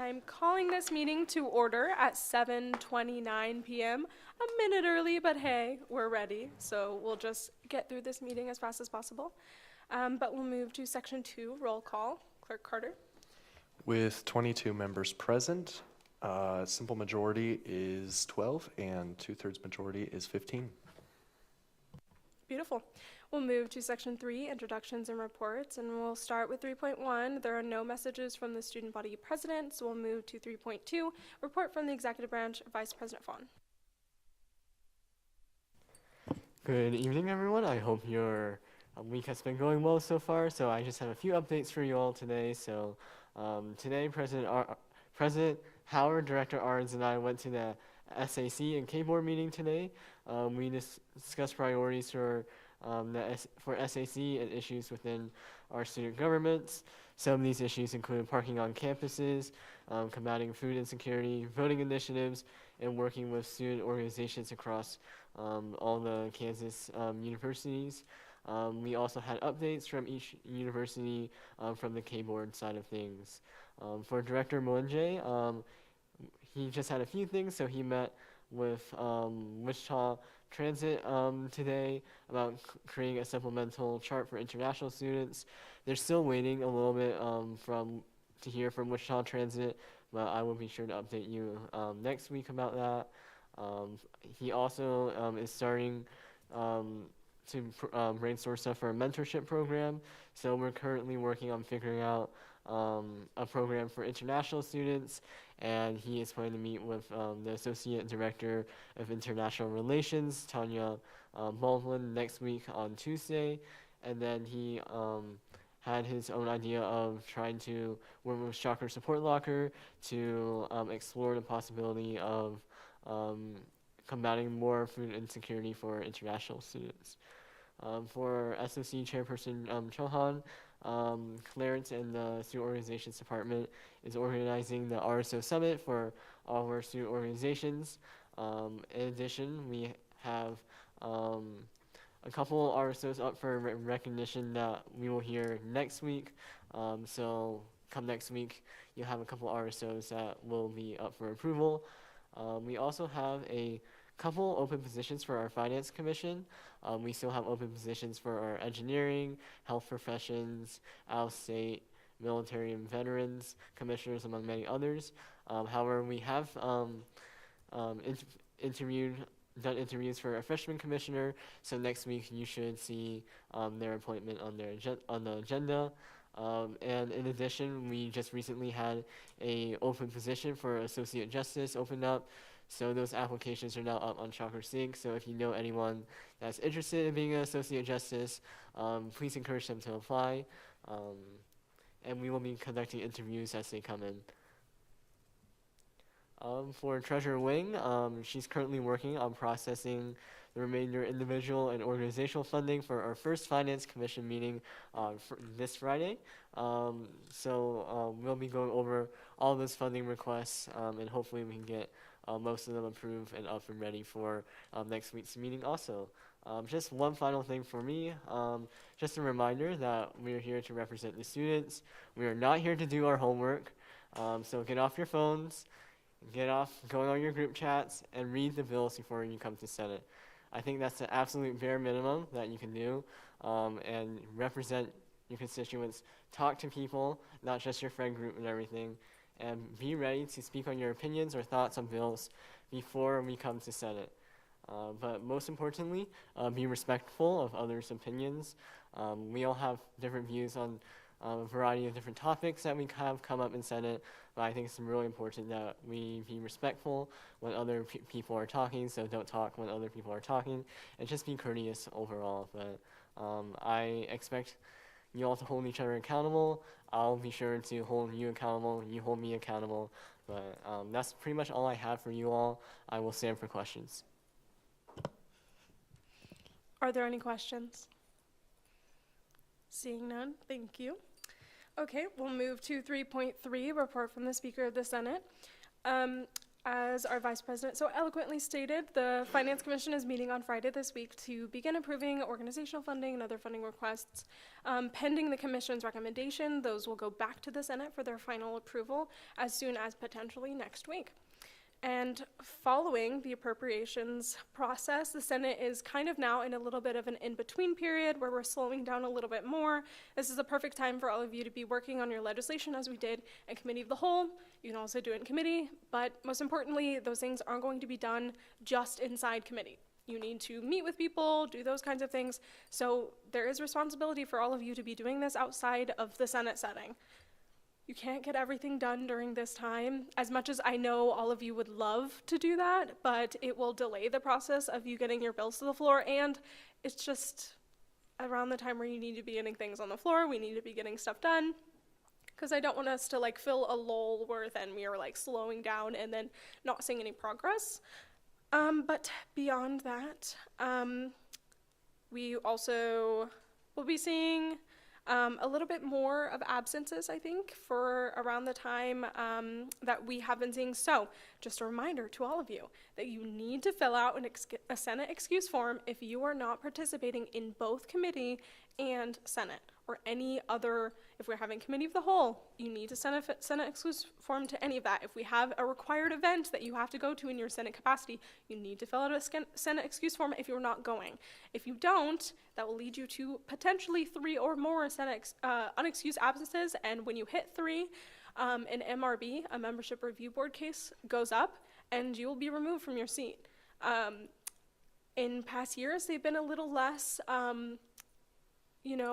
I'm calling this meeting to order at 7:29 p.m. A minute early, but hey, we're ready. So we'll just get through this meeting as fast as possible. But we'll move to section 2, roll call. Clerk Carter. With 22 members present, simple majority is 12 and 2/3 majority is 15. Beautiful. We'll move to section 3, introductions and reports, and we'll start with 3.1. There are no messages from the student body president, so we'll move to 3.2, report from the executive branch, Vice President Fawn. Good evening, everyone. I hope your week has been going well so far. So I just have a few updates for you all today. So today, President Howard, Director Arns, and I went to the SAC and K-Board meeting today. We discussed priorities for SAC and issues within our student governments. Some of these issues include parking on campuses, combating food insecurity, voting initiatives, and working with student organizations across all the Kansas universities. We also had updates from each university from the K-Board side of things. For Director Molinje, he just had a few things, so he met with Wichita Transit today about creating a supplemental chart for international students. They're still waiting a little bit to hear from Wichita Transit, but I will be sure to update you next week about that. He also is starting to brainstorm stuff for a mentorship program. So we're currently working on figuring out a program for international students, and he is planning to meet with the Associate Director of International Relations, Tanya Baldwin, next week on Tuesday. And then he had his own idea of trying to work with Shocker Support Locker to explore the possibility of combating more food insecurity for international students. For SOC Chairperson Chohan, Clarence and the Student Organizations Department is organizing the RSO Summit for all of our student organizations. In addition, we have a couple RSOs up for recognition that we will hear next week. So come next week, you'll have a couple RSOs that will be up for approval. We also have a couple open positions for our Finance Commission. We still have open positions for our engineering, health professions, out-of-state, military and veterans commissioners, among many others. However, we have done interviews for a freshman commissioner, so next week you should see their appointment on the agenda. And in addition, we just recently had a open position for Associate Justice open up. So those applications are now up on Shocker Sync. So if you know anyone that's interested in being an Associate Justice, please encourage them to apply. And we will be conducting interviews as they come in. For Treasurer Wing, she's currently working on processing the remainder individual and organizational funding for our first Finance Commission meeting this Friday. So we'll be going over all those funding requests, and hopefully we can get most of them approved and up and ready for next week's meeting also. Just one final thing for me, just a reminder that we're here to represent the students. We are not here to do our homework, so get off your phones, get off going on your group chats, and read the bills before you come to Senate. I think that's the absolute bare minimum that you can do, and represent your constituents. Talk to people, not just your friend group and everything, and be ready to speak on your opinions or thoughts on bills before we come to Senate. But most importantly, be respectful of others' opinions. We all have different views on a variety of different topics that we have come up in Senate, but I think it's really important that we be respectful when other people are talking, so don't talk when other people are talking, and just be courteous overall. But I expect you all to hold each other accountable. I'll be sure to hold you accountable, you hold me accountable, but that's pretty much all I have for you all. I will stand for questions. Are there any questions? Seeing none, thank you. Okay, we'll move to 3.3, report from the Speaker of the Senate. As our Vice President so eloquently stated, the Finance Commission is meeting on Friday this week to begin approving organizational funding and other funding requests. Pending the Commission's recommendation, those will go back to the Senate for their final approval as soon as potentially next week. And following the appropriations process, the Senate is kind of now in a little bit of an in-between period where we're slowing down a little bit more. This is a perfect time for all of you to be working on your legislation as we did in Committee of the Whole. You can also do it in committee, but most importantly, those things aren't going to be done just inside committee. You need to meet with people, do those kinds of things. So there is responsibility for all of you to be doing this outside of the Senate setting. You can't get everything done during this time, as much as I know all of you would love to do that, but it will delay the process of you getting your bills to the floor, and it's just around the time where you need to be getting things on the floor, we need to be getting stuff done, because I don't want us to like fill a lull where then we are like slowing down and then not seeing any progress. But beyond that, we also will be seeing a little bit more of absences, I think, for around the time that we have been seeing. So just a reminder to all of you that you need to fill out a Senate excuse form if you are not participating in both committee and Senate or any other. If we're having Committee of the Whole, you need to send a Senate excuse form to any of that. If we have a required event that you have to go to in your Senate capacity, you need to fill out a Senate excuse form if you're not going. If you don't, that will lead you to potentially 3 or more Senate unexcused absences, and when you hit 3, an MRB, a Membership Review Board case, goes up, and you will be removed from your seat. In past years, they've been a little less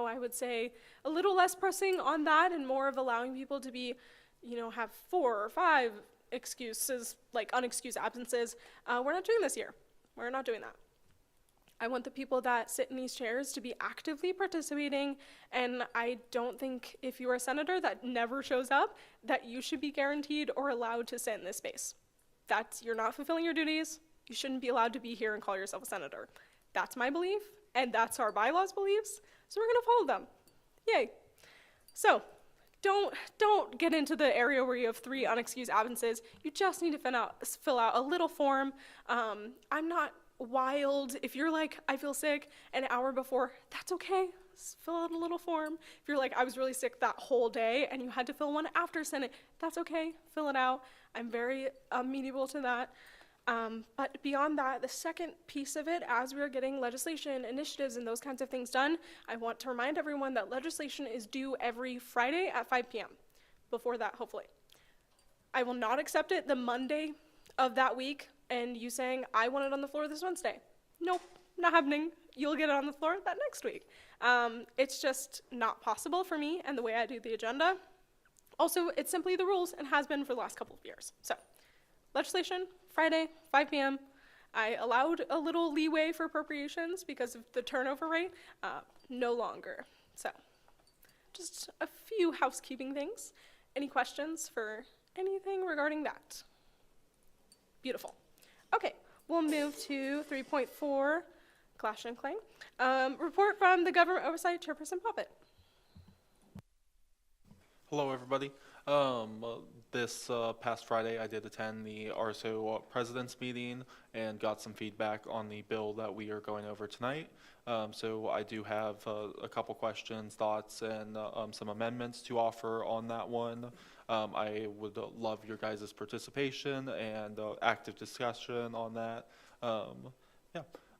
I would say a little less pressing on that and more of allowing people to be, have 4 or 5 excuses, like unexcused absences. We're not doing this year. We're not doing that. I want the people that sit in these chairs to be actively participating, and I don't think if you're a senator that never shows up, that you should be guaranteed or allowed to sit in this space. You're not fulfilling your duties. You shouldn't be allowed to be here and call yourself a senator. That's my belief, and that's our bylaws' beliefs. So we're gonna follow them. Yay. So don't get into the area where you have 3 unexcused absences. You just need to fill out a little form. I'm not wild. If you're like, I feel sick an hour before, that's okay. Just fill out a little form. If you're like, I was really sick that whole day and you had to fill one after Senate, that's okay. Fill it out. I'm very amenable to that. But beyond that, the second piece of it, as we're getting legislation, initiatives, and those kinds of things done, I want to remind everyone that legislation is due every Friday at 5 p.m. Before that, hopefully. I will not accept it the Monday of that week, and you saying, I want it on the floor this Wednesday. Nope, not happening. You'll get it on the floor that next week. It's just not possible for me and the way I do the agenda. Also, it's simply the rules and has been for the last couple of years. So, legislation, Friday, 5 p.m. I allowed a little leeway for appropriations because of the turnover rate, no longer. So, just a few housekeeping things. Any questions for anything regarding that? Beautiful. Okay, we'll move to 3.4, Clash and Clang. Report from the Government Oversight Chairperson Poppet. Hello, everybody. This past Friday, I did attend the RSO President's meeting and got some feedback on the bill that we are going over tonight. So I do have a couple questions, thoughts, and some amendments to offer on that one. I would love your guys' participation and active discussion on that.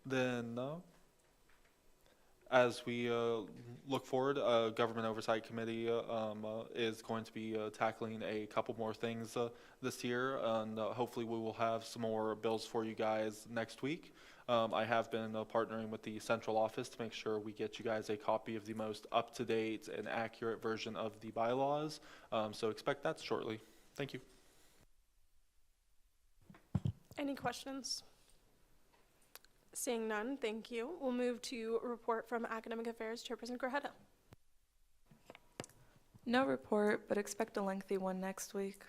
Then as we look forward, Government Oversight Committee is going to be tackling a couple more things this year, and hopefully we will have some more bills for you guys next week. I have been partnering with the central office to make sure we get you guys a copy of the most up-to-date and accurate version of the bylaws, so expect that shortly. Thank you. Any questions? Seeing none, thank you. We'll move to a report from Academic Affairs Chairperson Grajeda. No report, but expect a lengthy one next week.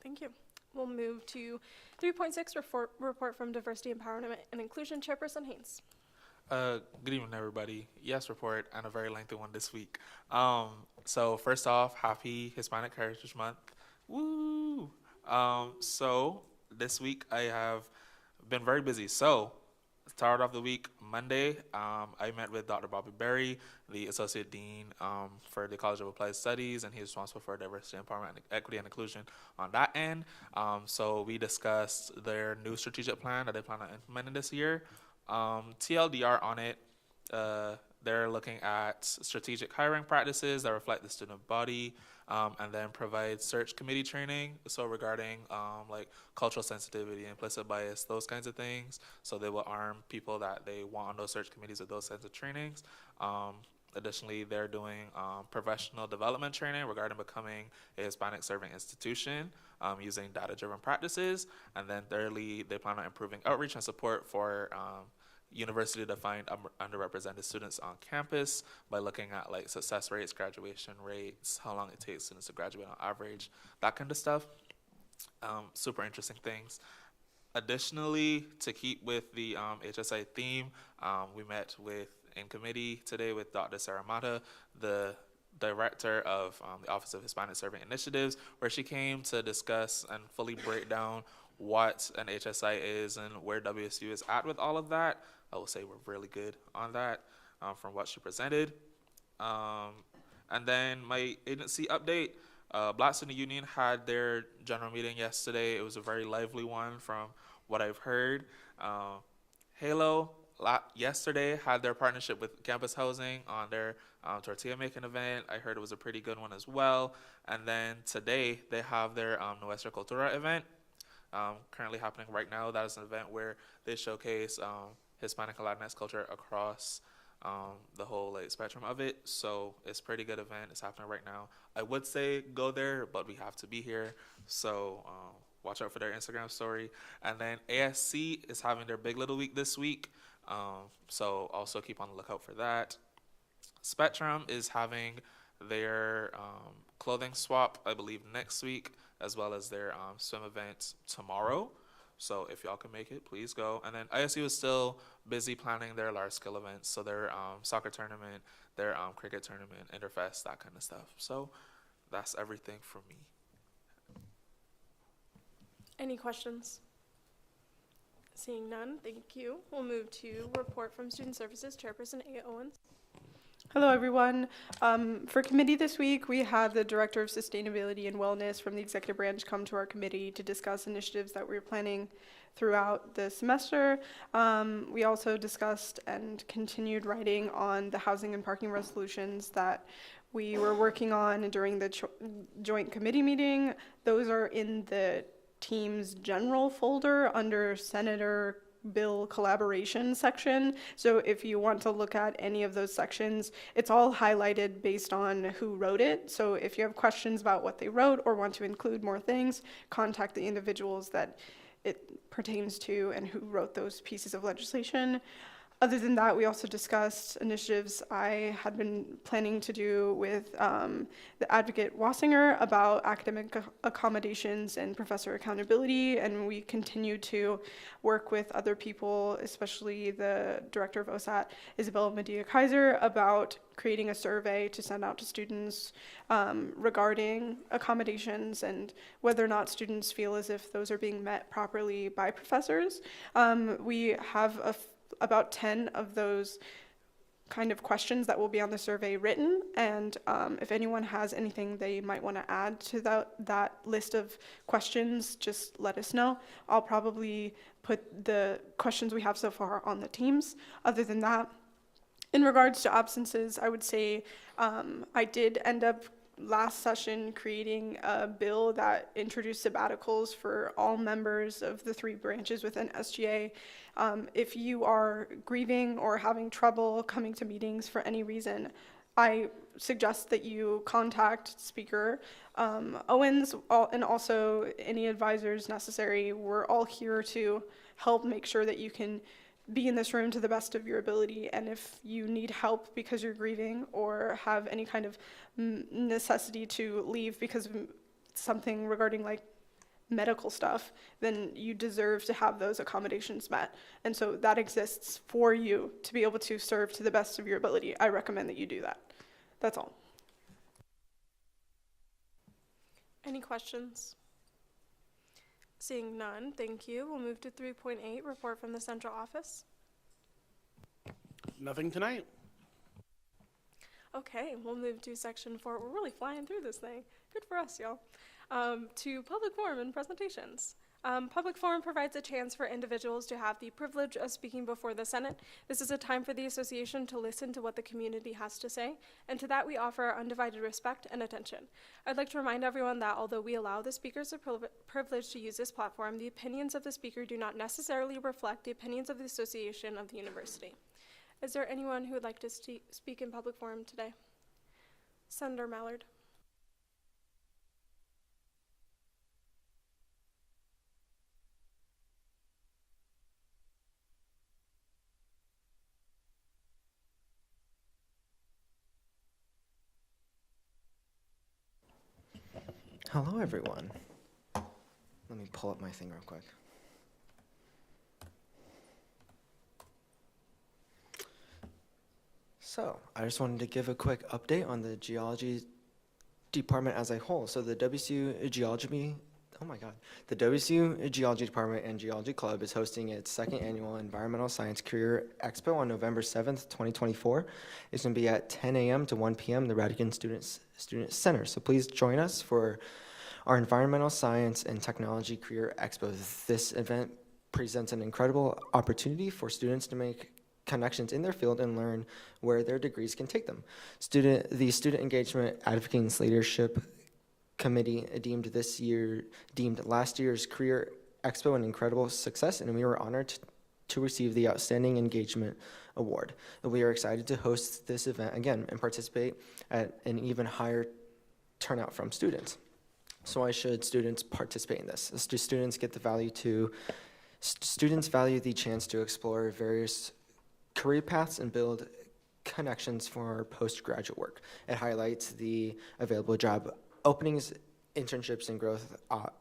Thank you. We'll move to 3.6, report from Diversity, Empowerment, and Inclusion Chairperson Haynes. Good evening, everybody. Yes, report, and a very lengthy one this week. So first off, happy Hispanic Heritage Month. Woo! So this week I have been very busy. So start off the week Monday. I met with Dr. Bobby Berry, the Associate Dean for the College of Applied Studies, and he's responsible for diversity, empowerment, equity, and inclusion on that end. So we discussed their new strategic plan that they plan on implementing this year. TLDR on it. They're looking at strategic hiring practices that reflect the student body, and then provide search committee training. So regarding like cultural sensitivity, implicit bias, those kinds of things. So they will arm people that they want on those search committees with those kinds of trainings. Additionally, they're doing professional development training regarding becoming a Hispanic serving institution using data-driven practices. And then thirdly, they plan on improving outreach and support for university-defined underrepresented students on campus by looking at like success rates, graduation rates, how long it takes students to graduate on average, that kind of stuff. Super interesting things. Additionally, to keep with the HSI theme, we met in committee today with Dr. Sarah Mata, the director of the Office of Hispanic Serving Initiatives, where she came to discuss and fully break down what an HSI is and where WSU is at with all of that. I will say we're really good on that from what she presented. And then my agency update, Black Student Union had their general meeting yesterday. It was a very lively one from what I've heard. Halo yesterday had their partnership with Campus Housing on their tortilla making event. I heard it was a pretty good one as well. And then today they have their Nuestra Cultura event currently happening right now. That is an event where they showcase Hispanic and Latinx culture across the whole like spectrum of it. So it's a pretty good event. It's happening right now. I would say go there, but we have to be here. So watch out for their Instagram story. And then ASC is having their Big Little Week this week. So also keep on the lookout for that. Spectrum is having their clothing swap, I believe, next week, as well as their swim event tomorrow. So if y'all can make it, please go. And then ISU is still busy planning their large-scale events, so their soccer tournament, their cricket tournament, Interfest, that kind of stuff. So that's everything for me. Any questions? Seeing none, thank you. We'll move to report from Student Services Chairperson A. Owens. Hello, everyone. For committee this week, we had the Director of Sustainability and Wellness from the Executive Branch come to our committee to discuss initiatives that we're planning throughout the semester. We also discussed and continued writing on the housing and parking resolutions that we were working on during the joint committee meeting. Those are in the team's general folder under Senator Bill collaboration section. So if you want to look at any of those sections, it's all highlighted based on who wrote it. So if you have questions about what they wrote or want to include more things, contact the individuals that it pertains to and who wrote those pieces of legislation. Other than that, we also discussed initiatives I had been planning to do with the advocate Wassinger about academic accommodations and professor accountability, and we continue to work with other people, especially the director of OSAT, Isabella Medea-Kaiser, about creating a survey to send out to students regarding accommodations and whether or not students feel as if those are being met properly by professors. We have about 10 of those kind of questions that will be on the survey written, and if anyone has anything they might want to add to that list of questions, just let us know. I'll probably put the questions we have so far on the teams. Other than that, in regards to absences, I would say I did end up last session creating a bill that introduced sabbaticals for all members of the 3 branches within SGA. If you are grieving or having trouble coming to meetings for any reason, I suggest that you contact Speaker Owens and also any advisors necessary. We're all here to help make sure that you can be in this room to the best of your ability, and if you need help because you're grieving or have any kind of necessity to leave because of something regarding like medical stuff, then you deserve to have those accommodations met. And so that exists for you to be able to serve to the best of your ability. I recommend that you do that. That's all. Any questions? Seeing none, thank you. We'll move to 3.8, report from the central office. Nothing tonight. Okay, we'll move to section 4. We're really flying through this thing. Good for us, y'all. To public forum and presentations. Public forum provides a chance for individuals to have the privilege of speaking before the Senate. This is a time for the association to listen to what the community has to say, and to that we offer our undivided respect and attention. I'd like to remind everyone that although we allow the speakers the privilege to use this platform, the opinions of the speaker do not necessarily reflect the opinions of the association of the university. Is there anyone who would like to speak in public forum today? Senator Mallard. Hello, everyone. Let me pull up my thing real quick. So, I just wanted to give a quick update on the geology department as a whole. So the WSU Geology, the WSU Geology Department and Geology Club is hosting its second annual Environmental Science Career Expo on November 7th, 2024. It's going to be at 10 a.m. to 1 p.m. in the Radigan Student Center. So please join us for our Environmental Science and Technology Career Expo. This event presents an incredible opportunity for students to make connections in their field and learn where their degrees can take them. The Student Engagement Advocates Leadership Committee deemed last year's Career Expo an incredible success, and we were honored to receive the Outstanding Engagement Award. We are excited to host this event again and participate at an even higher turnout from students. So why should students participate in this? Students value the chance to explore various career paths and build connections for postgraduate work. It highlights the available job openings, internships, and growth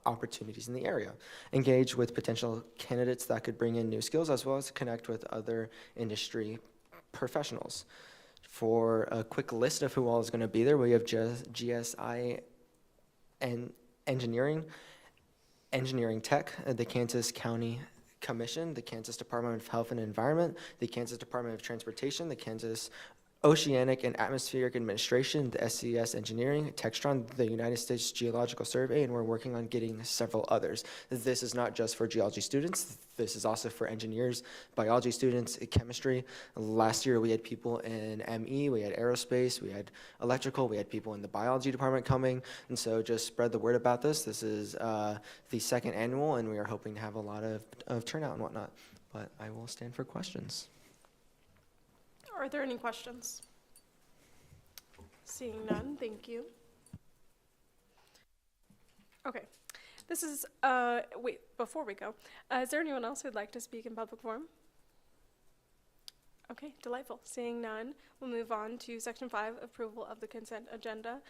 opportunities in the area. Engage with potential candidates that could bring in new skills, as well as connect with other industry professionals. For a quick list of who all is going to be there, we have GSI and Engineering Tech, the Kansas County Commission, the Kansas Department of Health and Environment, the Kansas Department of Transportation, the Kansas Oceanic and Atmospheric Administration, the SCS Engineering, Textron, the United States Geological Survey, and we're working on getting several others. This is not just for geology students. This is also for engineers, biology students, chemistry. Last year we had people in ME, we had aerospace, we had electrical, we had people in the biology department coming, and so just spread the word about this. This is the second annual, and we are hoping to have a lot of turnout and whatnot. But I will stand for questions. Are there any questions? Seeing none, thank you. Okay, this is, wait, before we go, is there anyone else who'd like to speak in public forum? Okay, delightful. Seeing none, we'll move on to section 5, approval of the consent agenda.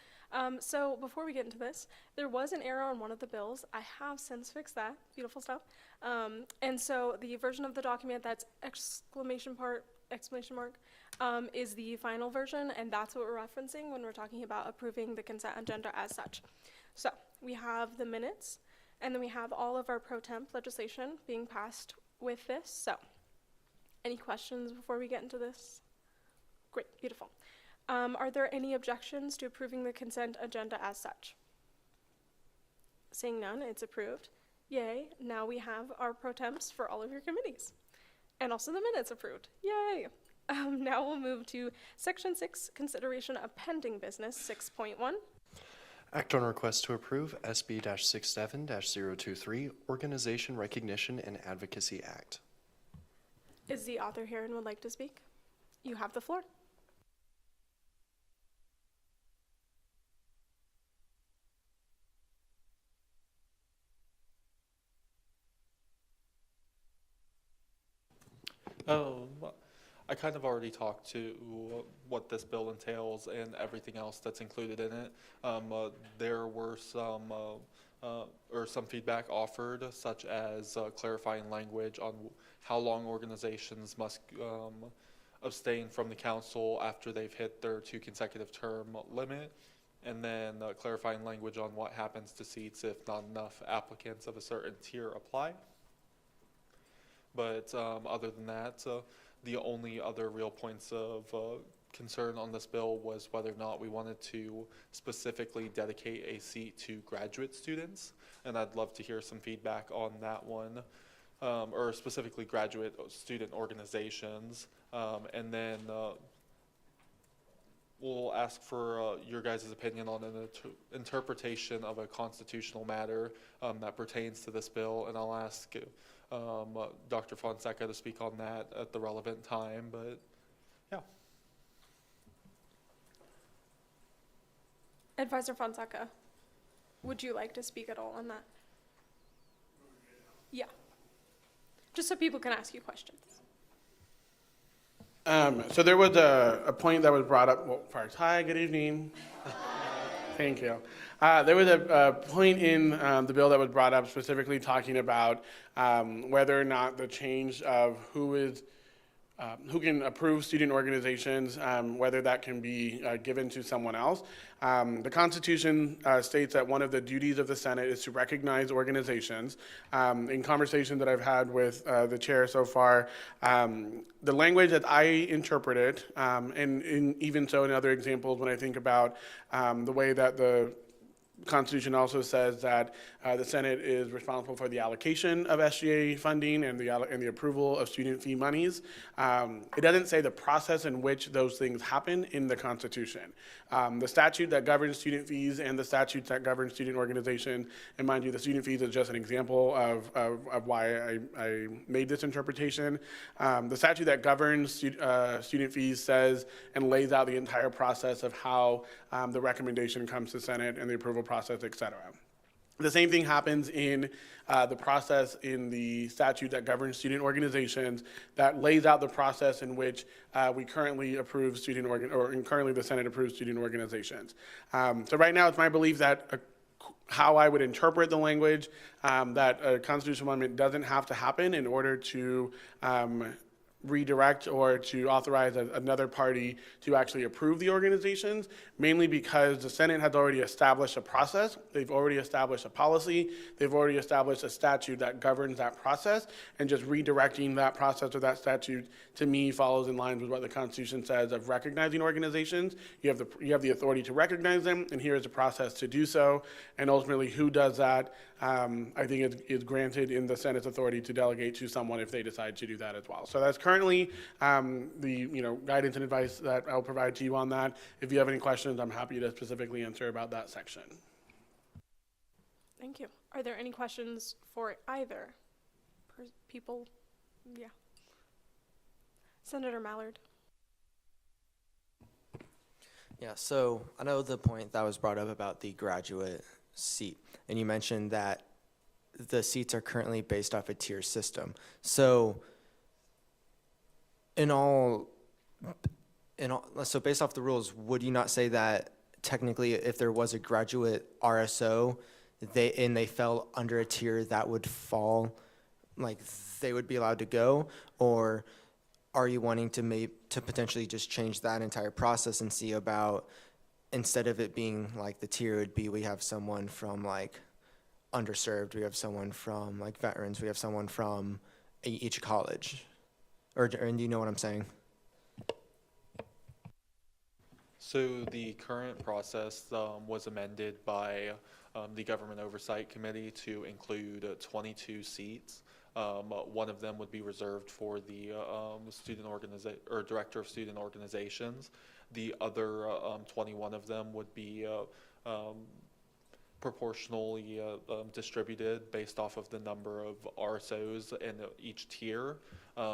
So before we get into this, there was an error on one of the bills. I have since fixed that, beautiful stuff. And so the version of the document that's exclamation mark, is the final version, and that's what we're referencing when we're talking about approving the consent agenda as such. So we have the minutes, and then we have all of our pro temp legislation being passed with this. So any questions before we get into this? Great, beautiful. Are there any objections to approving the consent agenda as such? Seeing none, it's approved. Yay, now we have our pro temps for all of your committees. And also the minutes approved. Yay! Now we'll move to section 6, consideration of pending business, 6.1. Act on request to approve SB-67-023, Organization Recognition and Advocacy Act. Is the author here and would like to speak? You have the floor. I kind of already talked to what this bill entails and everything else that's included in it. There were some feedback offered, such as clarifying language on how long organizations must abstain from the council after they've hit their 2 consecutive term limit. And then clarifying language on what happens to seats if not enough applicants of a certain tier apply. But other than that, the only other real points of concern on this bill was whether or not we wanted to specifically dedicate a seat to graduate students. And I'd love to hear some feedback on that one, or specifically graduate student organizations. And then we'll ask for your guys' opinion on an interpretation of a constitutional matter that pertains to this bill. And I'll ask Dr. Fonseca to speak on that at the relevant time, but yeah. Advisor Fonseca, would you like to speak at all on that? Yeah. Just so people can ask you questions. So there was a point that was brought up. Well, first, hi, good evening. Thank you. There was a point in the bill that was brought up specifically talking about whether or not the change of who can approve student organizations, whether that can be given to someone else. The Constitution states that one of the duties of the Senate is to recognize organizations. In conversations that I've had with the chair so far, the language that I interpret it, and even so in other examples when I think about the way that the Constitution also says that the Senate is responsible for the allocation of SGA funding and the approval of student fee monies. It doesn't say the process in which those things happen in the Constitution. The statute that governs student fees and the statutes that govern student organizations, and mind you, the student fees is just an example of why I made this interpretation. The statute that governs student fees says and lays out the entire process of how the recommendation comes to Senate and the approval process, et cetera. The same thing happens in the process in the statute that governs student organizations that lays out the process in which we currently approve currently the Senate approves student organizations. So right now it's my belief that how I would interpret the language, that a constitutional amendment doesn't have to happen in order to redirect or to authorize another party to actually approve the organizations, mainly because the Senate has already established a process, they've already established a policy, they've already established a statute that governs that process, and just redirecting that process or that statute to me follows in line with what the Constitution says of recognizing organizations. You have the authority to recognize them, and here is a process to do so, and ultimately who does that, I think is granted in the Senate's authority to delegate to someone if they decide to do that as well. So that's currently the guidance and advice that I'll provide to you on that. If you have any questions, I'm happy to specifically answer about that section. Thank you. Are there any questions for either people? Yeah. Senator Mallard. Yeah, so I know the point that was brought up about the graduate seat, and you mentioned that the seats are currently based off a tier system. So so based off the rules, would you not say that technically if there was a graduate RSO they fell under a tier, that would fall, like they would be allowed to go? Or are you wanting to potentially just change that entire process and see about, instead of it being like the tier, it would be we have someone from like underserved, we have someone from like veterans, we have someone from each college? Or do you know what I'm saying? So the current process was amended by the Government Oversight Committee to include 22 seats. One of them would be reserved for the director of student organizations. The other 21 of them would be proportionally distributed based off of the number of RSOs in each tier.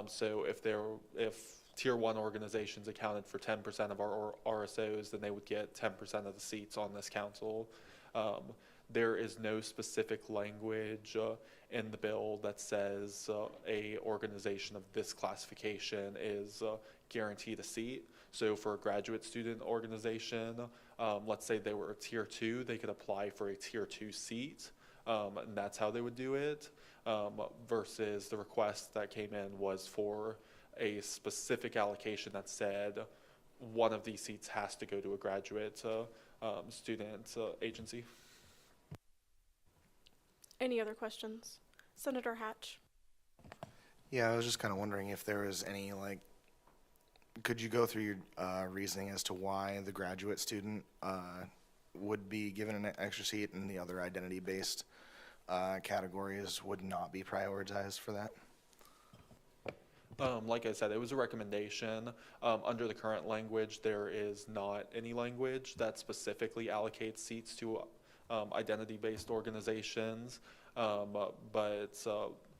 So if Tier 1 organizations accounted for 10% of our RSOs, then they would get 10% of the seats on this council. There is no specific language in the bill that says a organization of this classification is guaranteed a seat. So for a graduate student organization, let's say they were a Tier 2, they could apply for a Tier 2 seat, and that's how they would do it, versus the request that came in was for a specific allocation that said one of these seats has to go to a graduate student agency. Any other questions? Senator Hatch. Yeah, I was just kind of wondering if there was any, like, could you go through your reasoning as to why the graduate student would be given an extra seat and the other identity-based categories would not be prioritized for that? Like I said, it was a recommendation. Under the current language, there is not any language that specifically allocates seats to identity-based organizations, but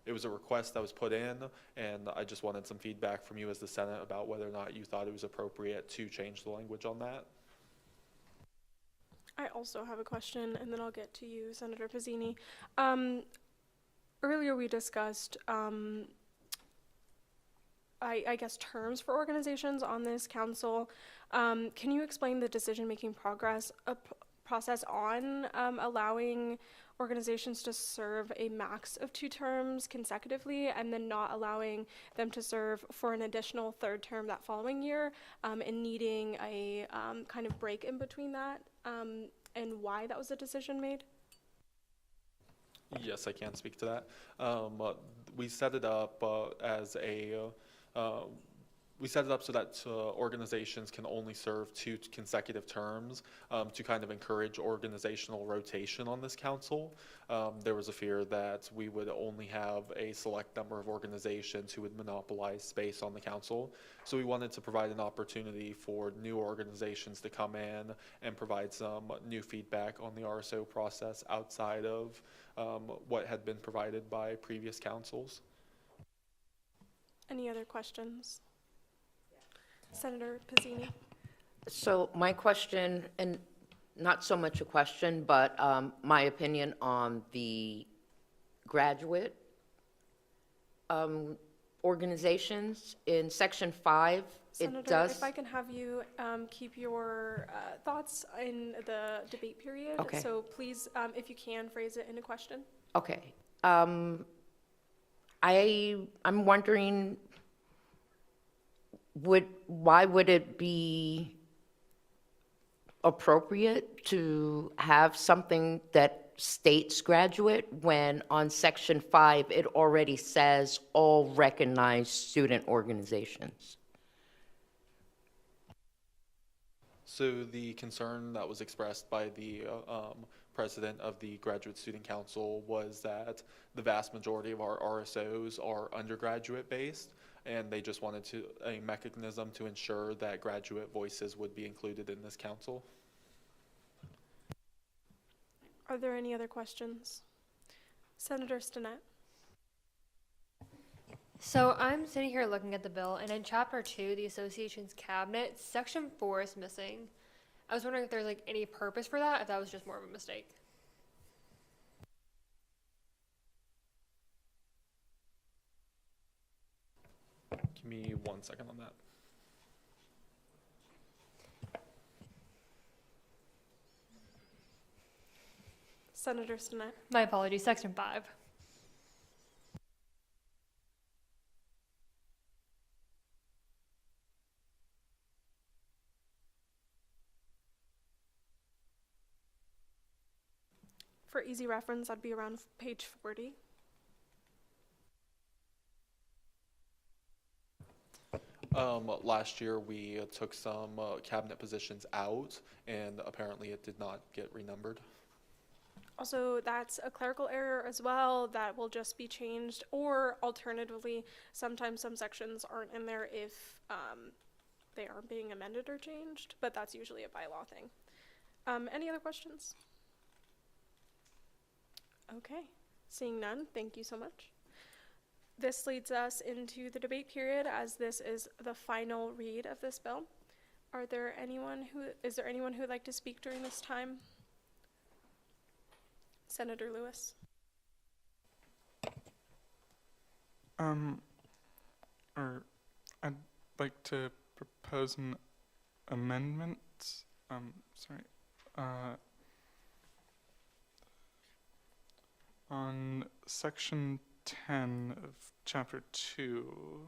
it was a request that was put in, and I just wanted some feedback from you as the Senate about whether or not you thought it was appropriate to change the language on that. I also have a question, and then I'll get to you, Senator Pizzini. Earlier we discussed, I guess, terms for organizations on this council. Can you explain the decision-making process on allowing organizations to serve a max of 2 terms consecutively and then not allowing them to serve for an additional 3rd term that following year, and needing a kind of break in between that, and why that was a decision made? Yes, I can speak to that. We set it up as a we set it up so that organizations can only serve 2 consecutive terms to kind of encourage organizational rotation on this council. There was a fear that we would only have a select number of organizations who would monopolize space on the council. So we wanted to provide an opportunity for new organizations to come in and provide some new feedback on the RSO process outside of what had been provided by previous councils. Any other questions? Senator Pizzini. So my question, and not so much a question, but my opinion on the graduate organizations in Section 5, Senator, it does. if I can have you keep your thoughts in the debate period. Okay. So please, if you can, phrase it in a question. Okay. I'm wondering, why would it be appropriate to have something that states graduate when on Section 5 it already says all recognized student organizations? So the concern that was expressed by the president of the Graduate Student Council was that the vast majority of our RSOs are undergraduate based, and they just wanted a mechanism to ensure that graduate voices would be included in this council. Are there any other questions? Senator Stinnett. So I'm sitting here looking at the bill, and in Chapter 2, the association's cabinet, Section 4 is missing. I was wondering if there's like any purpose for that, if that was just more of a mistake. Give me 1 second on that. Senator Stinnett. My apologies, Section 5. For easy reference, I'd be around page 40. Last year, we took some cabinet positions out, and apparently it did not get renumbered. Also, that's a clerical error as well that will just be changed, or alternatively, sometimes some sections aren't in there if they aren't being amended or changed, but that's usually a bylaw thing. Any other questions? Okay, seeing none, thank you so much. This leads us into the debate period, as this is the final read of this bill. Is there anyone who would like to speak during this time? Senator Lewis. I'd like to propose an amendment. On Section 10 of Chapter 2,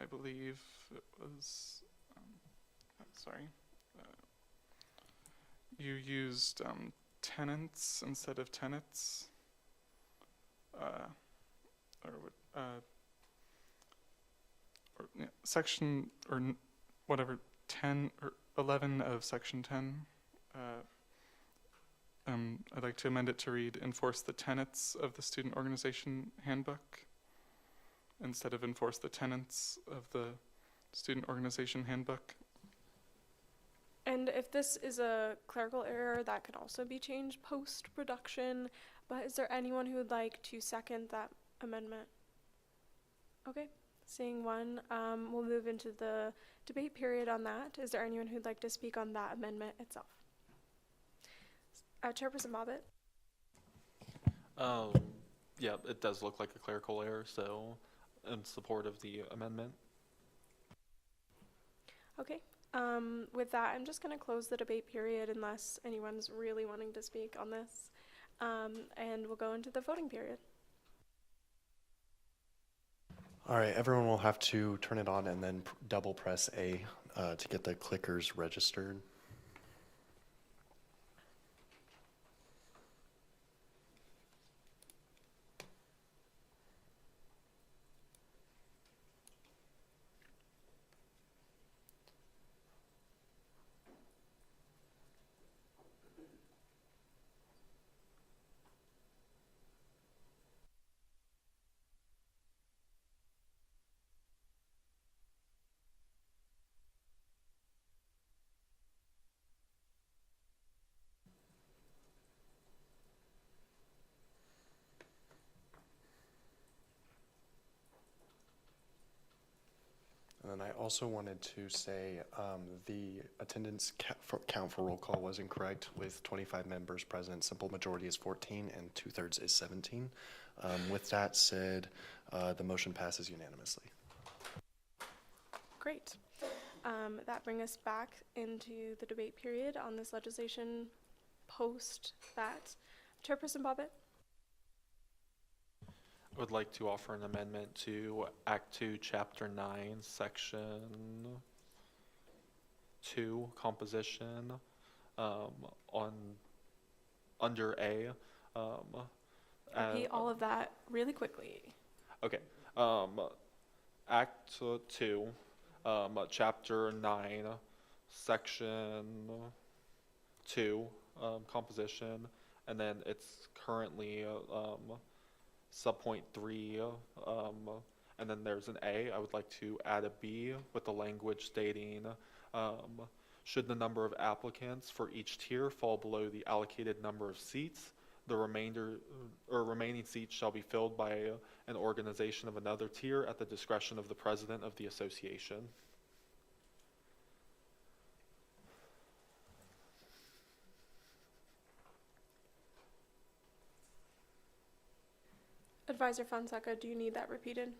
I believe it was, you used tenants instead of tenets. Section, whatever, 10 or 11 of section 10. I'd like to amend it to read, enforce the tenets of the student organization handbook instead of enforce the tenets of the student organization handbook. And if this is a clerical error, that can also be changed post-production. But is there anyone who would like to second that amendment? Okay, seeing one, we'll move into the debate period on that. Is there anyone who'd like to speak on that amendment itself? Chairperson Bobbitt? Yeah, it does look like a clerical error, so in support of the amendment. Okay, with that, I'm just going to close the debate period unless anyone's really wanting to speak on this. And we'll go into the voting period. All right, everyone will have to turn it on and then double press A to get the clickers registered. And then I also wanted to say the attendance count for roll call was incorrect with 25 members present. Simple majority is 14 and 2/3 is 17. With that said, the motion passes unanimously. Great. That brings us back into the debate period on this legislation post that. Chairperson Bobbitt? I would like to offer an amendment to Act 2, Chapter 9, Section 2, Composition, under A. Repeat all of that really quickly. Okay. Act 2, Chapter 9, Section 2, Composition, and then it's currently subpoint 3, and then there's an A. I would like to add a B with the language stating, should the number of applicants for each tier fall below the allocated number of seats, the remaining seats shall be filled by an organization of another tier at the discretion of the president of the association. Advisor Fonseca, do you need that repeated?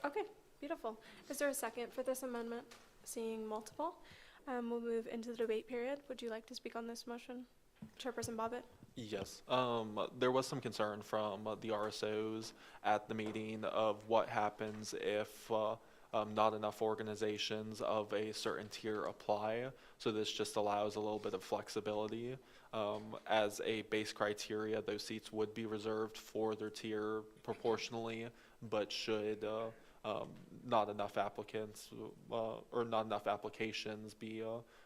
Okay, beautiful. Is there a second for this amendment? Seeing multiple, we'll move into the debate period. Would you like to speak on this motion? Chairperson Bobbitt? Yes. There was some concern from the RSOs at the meeting of what happens if not enough organizations of a certain tier apply. So this just allows a little bit of flexibility. As a base criteria, those seats would be reserved for their tier proportionally, but should not enough applicants or not enough applications be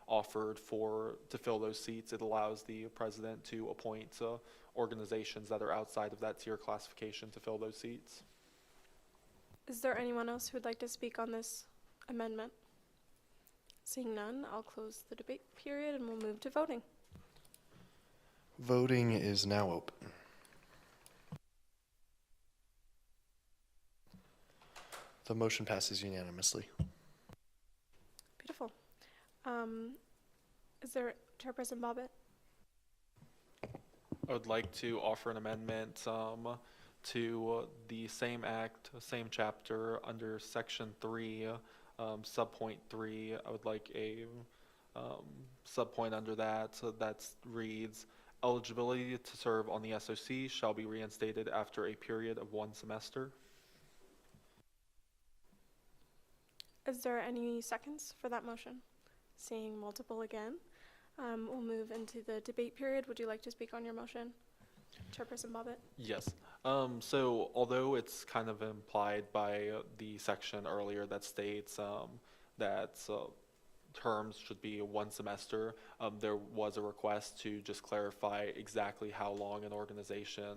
offered to fill those seats, it allows the president to appoint organizations that are outside of that tier classification to fill those seats. Is there anyone else who would like to speak on this amendment? Seeing none, I'll close the debate period and we'll move to voting. Voting is now open. The motion passes unanimously. Beautiful. Is there Chairperson Bobbitt? I would like to offer an amendment to the same act, same chapter, under Section 3, subpoint 3. I would like a subpoint under that that reads, eligibility to serve on the SOC shall be reinstated after a period of 1 semester. Is there any seconds for that motion? Seeing multiple again. We'll move into the debate period. Would you like to speak on your motion? Chairperson Bobbitt? Yes. So although it's kind of implied by the section earlier that states that terms should be 1 semester, there was a request to just clarify exactly how long an organization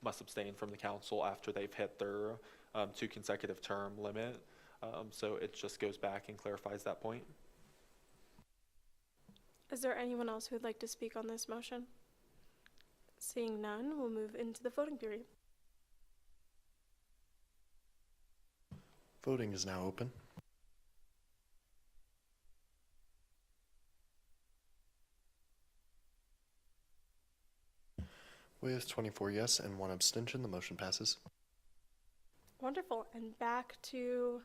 must abstain from the council after they've hit their 2 consecutive term limit. So it just goes back and clarifies that point. Is there anyone else who would like to speak on this motion? Seeing none, we'll move into the voting period. Voting is now open. With 24 yes and 1 abstention, the motion passes. Wonderful. And back to,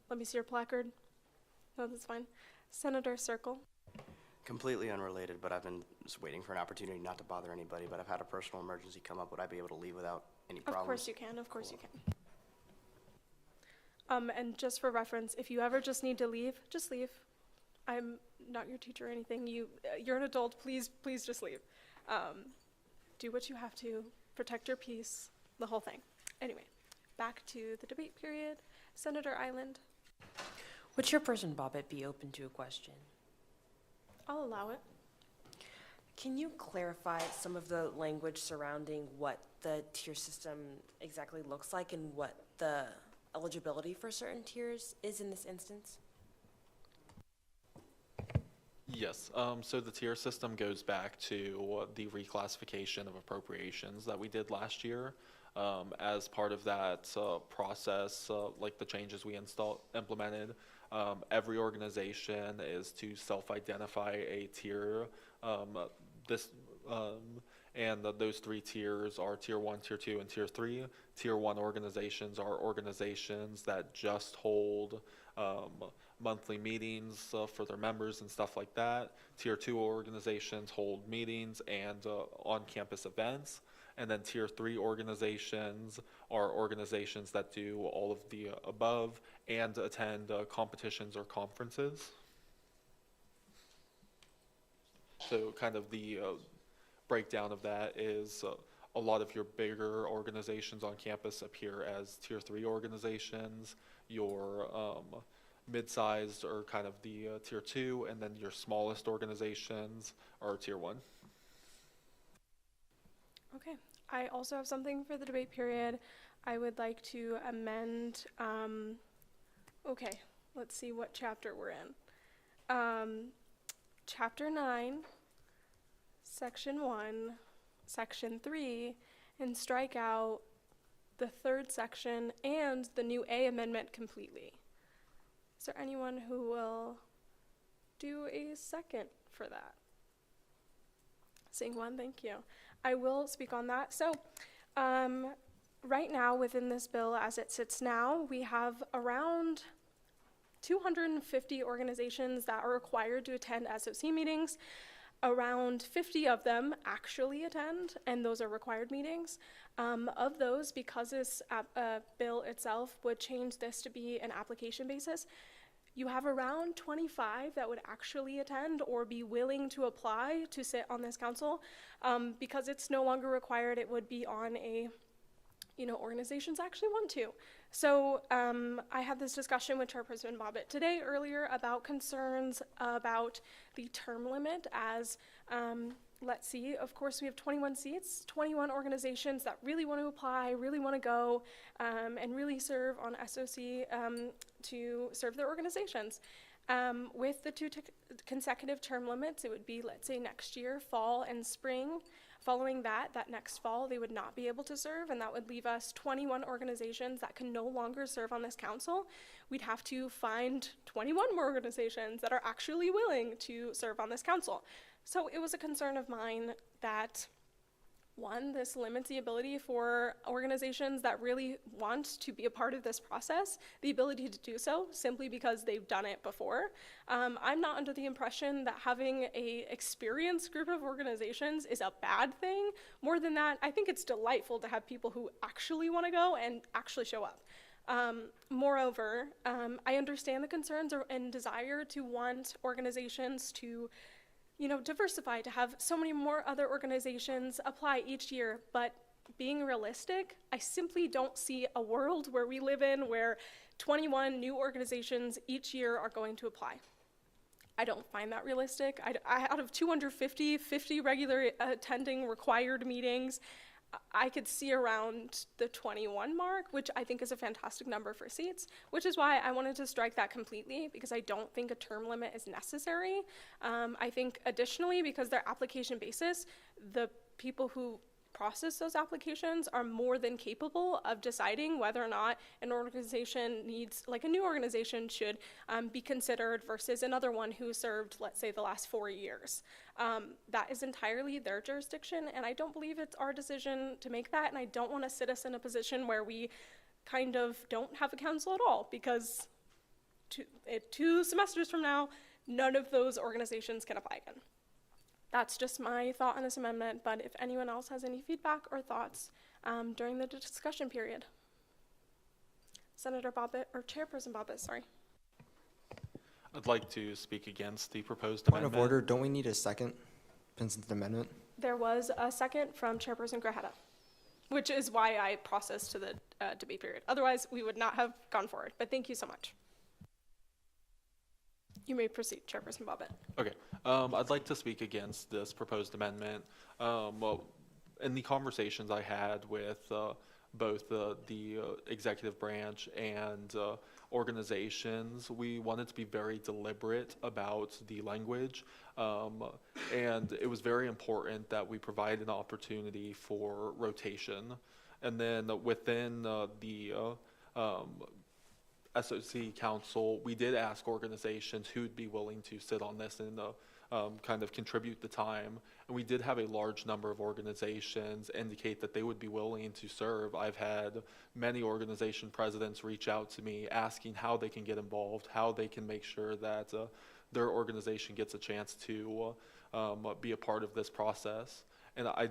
let me see your placard. No, that's fine. Senator Circle. Completely unrelated, but I've been just waiting for an opportunity not to bother anybody, but I've had a personal emergency come up. Would I be able to leave without any problems? Of course you can. Of course you can. And just for reference, if you ever just need to leave, just leave. I'm not your teacher or anything. You're an adult. Please just leave. Do what you have to. Protect your peace. The whole thing. Anyway, back to the debate period. Senator Island. Would Chairperson Bobbitt be open to a question? I'll allow it. Can you clarify some of the language surrounding what the tier system exactly looks like and what the eligibility for certain tiers is in this instance? Yes, so the tier system goes back to the reclassification of appropriations that we did last year. As part of that process, like the changes we implemented, every organization is to self-identify a tier. And those 3 tiers are Tier 1, Tier 2, and Tier 3. Tier 1 organizations are organizations that just hold monthly meetings for their members and stuff like that. Tier 2 organizations hold meetings and on-campus events. And then Tier 3 organizations are organizations that do all of the above and attend competitions or conferences. So kind of the breakdown of that is a lot of your bigger organizations on campus appear as Tier 3 organizations. Your mid-sized are kind of the Tier 2, and then your smallest organizations are Tier 1. Okay. I also have something for the debate period. I would like to amend, okay, let's see what chapter we're in. Chapter 9, Section 1, Section 3, and strike out the 3rd section and the new A amendment completely. Is there anyone who will do a second for that? Seeing one, thank you. I will speak on that. So, right now within this bill as it sits now, we have around 250 organizations that are required to attend SOC meetings. Around 50 of them actually attend, and those are required meetings. Of those, because this bill itself would change this to be an application basis, you have around 25 that would actually attend or be willing to apply to sit on this council. Because it's no longer required, it would be on a, organizations actually want to. So I had this discussion with Chairperson Bobbitt today earlier about concerns about the term limit as, let's see, of course we have 21 seats, 21 organizations that really want to apply, really want to go, and really serve on SOC to serve their organizations. With the 2 consecutive term limits, it would be, let's say, next year, fall and spring. Following that next fall, they would not be able to serve, and that would leave us 21 organizations that can no longer serve on this council. We'd have to find 21 more organizations that are actually willing to serve on this council. So it was a concern of mine that, one, this limits the ability for organizations that really want to be a part of this process, the ability to do so simply because they've done it before. I'm not under the impression that having an experienced group of organizations is a bad thing. More than that, I think it's delightful to have people who actually want to go and actually show up. Moreover, I understand the concerns and desire to want organizations to diversify, to have so many more other organizations apply each year. But being realistic, I simply don't see a world where we live in where 21 new organizations each year are going to apply. I don't find that realistic. Out of 250, 50 regular attending required meetings, I could see around the 21 mark, which I think is a fantastic number for seats, which is why I wanted to strike that completely, because I don't think a term limit is necessary. I think additionally, because they're application basis, the people who process those applications are more than capable of deciding whether or not an organization needs, like a new organization should be considered versus another one who served, let's say, the last 4 years. That is entirely their jurisdiction, and I don't believe it's our decision to make that, and I don't want to sit us in a position where we kind of don't have a council at all, because 2 semesters from now, none of those organizations can apply again. That's just my thought on this amendment, but if anyone else has any feedback or thoughts during the discussion period. Senator Bobbitt, or Chairperson Bobbitt, sorry. I'd like to speak against the proposed Point amendment. of order, don't we need a second since it's an amendment? There was a second from Chairperson Grajeda, which is why I processed to the debate period. Otherwise, we would not have gone forward, but thank you so much. You may proceed, Chairperson Bobbitt. Okay, I'd like to speak against this proposed amendment. Well, in the conversations I had with both the executive branch and organizations, we wanted to be very deliberate about the language, and it was very important that we provide an opportunity for rotation. And then within the SOC Council, we did ask organizations who'd be willing to sit on this and kind of contribute the time. And we did have a large number of organizations indicate that they would be willing to serve. I've had many organization presidents reach out to me asking how they can get involved, how they can make sure that their organization gets a chance to be a part of this process. And I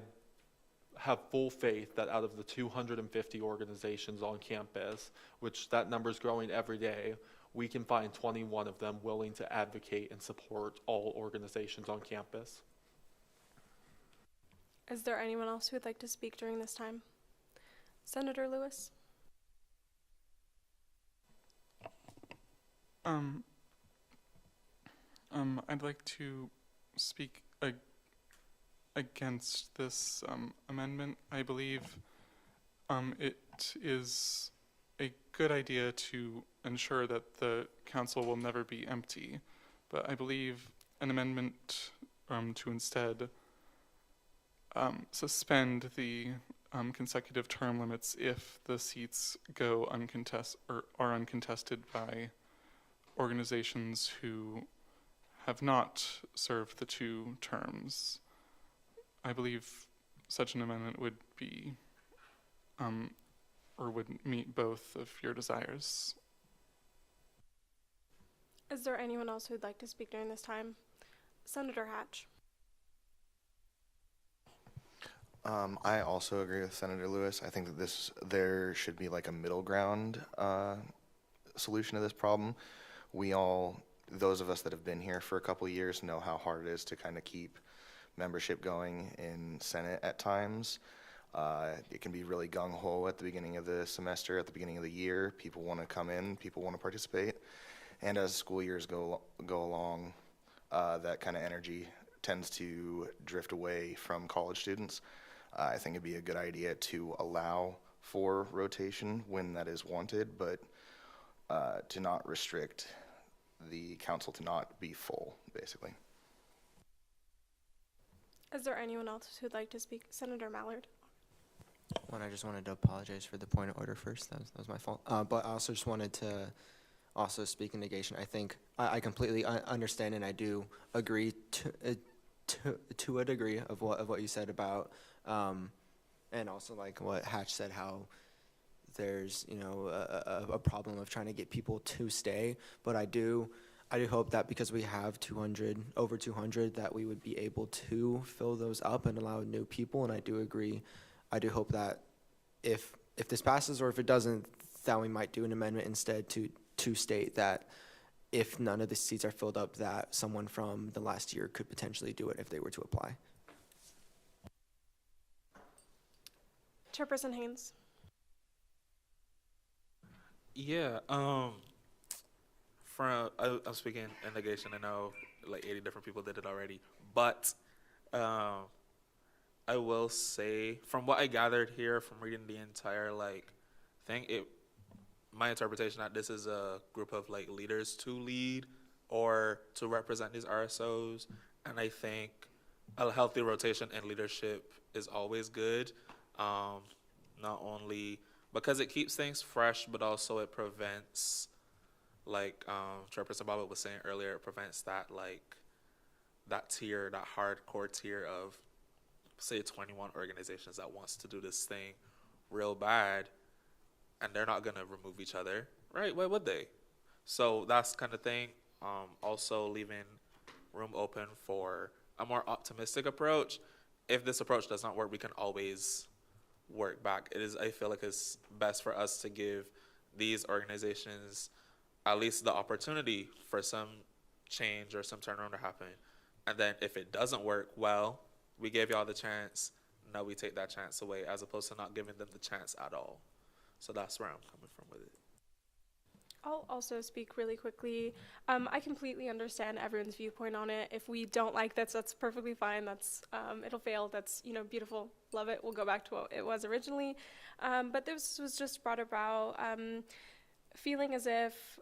have full faith that out of the 250 organizations on campus, which that number is growing every day, we can find 21 of them willing to advocate and support all organizations on campus. Is there anyone else who would like to speak during this time? Senator Lewis? I'd like to speak against this amendment. I believe it is a good idea to ensure that the council will never be empty, but I believe an amendment to instead suspend the consecutive term limits if the seats go uncontested or are uncontested by organizations who have not served the 2 terms. I believe such an amendment would be, or would meet both of your desires. Is there anyone else who would like to speak during this time? Senator Hatch? I also agree with Senator Lewis. I think that there should be like a middle ground solution to this problem. Those of us that have been here for a couple of years know how hard it is to kind of keep membership going in Senate at times. It can be really gung-ho at the beginning of the semester, at the beginning of the year. People want to come in, people want to participate. And as school years go along, that kind of energy tends to drift away from college students. I think it'd be a good idea to allow for rotation when that is wanted, but to not restrict the council to not be full, basically. Is there anyone else who'd like to speak? Senator Mallard? One, I just wanted to apologize for the point of order first. That was my fault. But I also just wanted to also speak in negation. I think I completely understand, and I do agree to a degree of what you said about, and also like what Hatch said, how there's a problem of trying to get people to stay. But I do hope that because we have over 200, that we would be able to fill those up and allow new people. And I do agree. I do hope that if this passes, or if it doesn't, that we might do an amendment instead to state that if none of the seats are filled up, that someone from the last year could potentially do it if they were to apply. Chairperson Haynes. Yeah, I'm speaking in negation. I know like 80 different people did it already, but I will say from what I gathered here from reading the entire like thing, my interpretation that this is a group of like leaders to lead or to represent these RSOs, and I think a healthy rotation in leadership is always good, not only because it keeps things fresh, but also it prevents, like Chairperson Bobbitt was saying earlier, it prevents that like that hardcore tier of say 21 organizations that wants to do this thing real bad, and they're not gonna remove each other, right? Why would they? So that's kind of thing. Also leaving room open for a more optimistic approach. If this approach does not work, we can always work back. I feel like it's best for us to give these organizations at least the opportunity for some change or some turnaround to happen. And then if it doesn't work, well, we gave y'all the chance. Now we take that chance away, as opposed to not giving them the chance at all. So that's where I'm coming from with it. I'll also speak really quickly. I completely understand everyone's viewpoint on it. If we don't like this, that's perfectly fine. That's it'll fail. That's beautiful. Love it. We'll go back to what it was originally. But this was just brought about feeling as if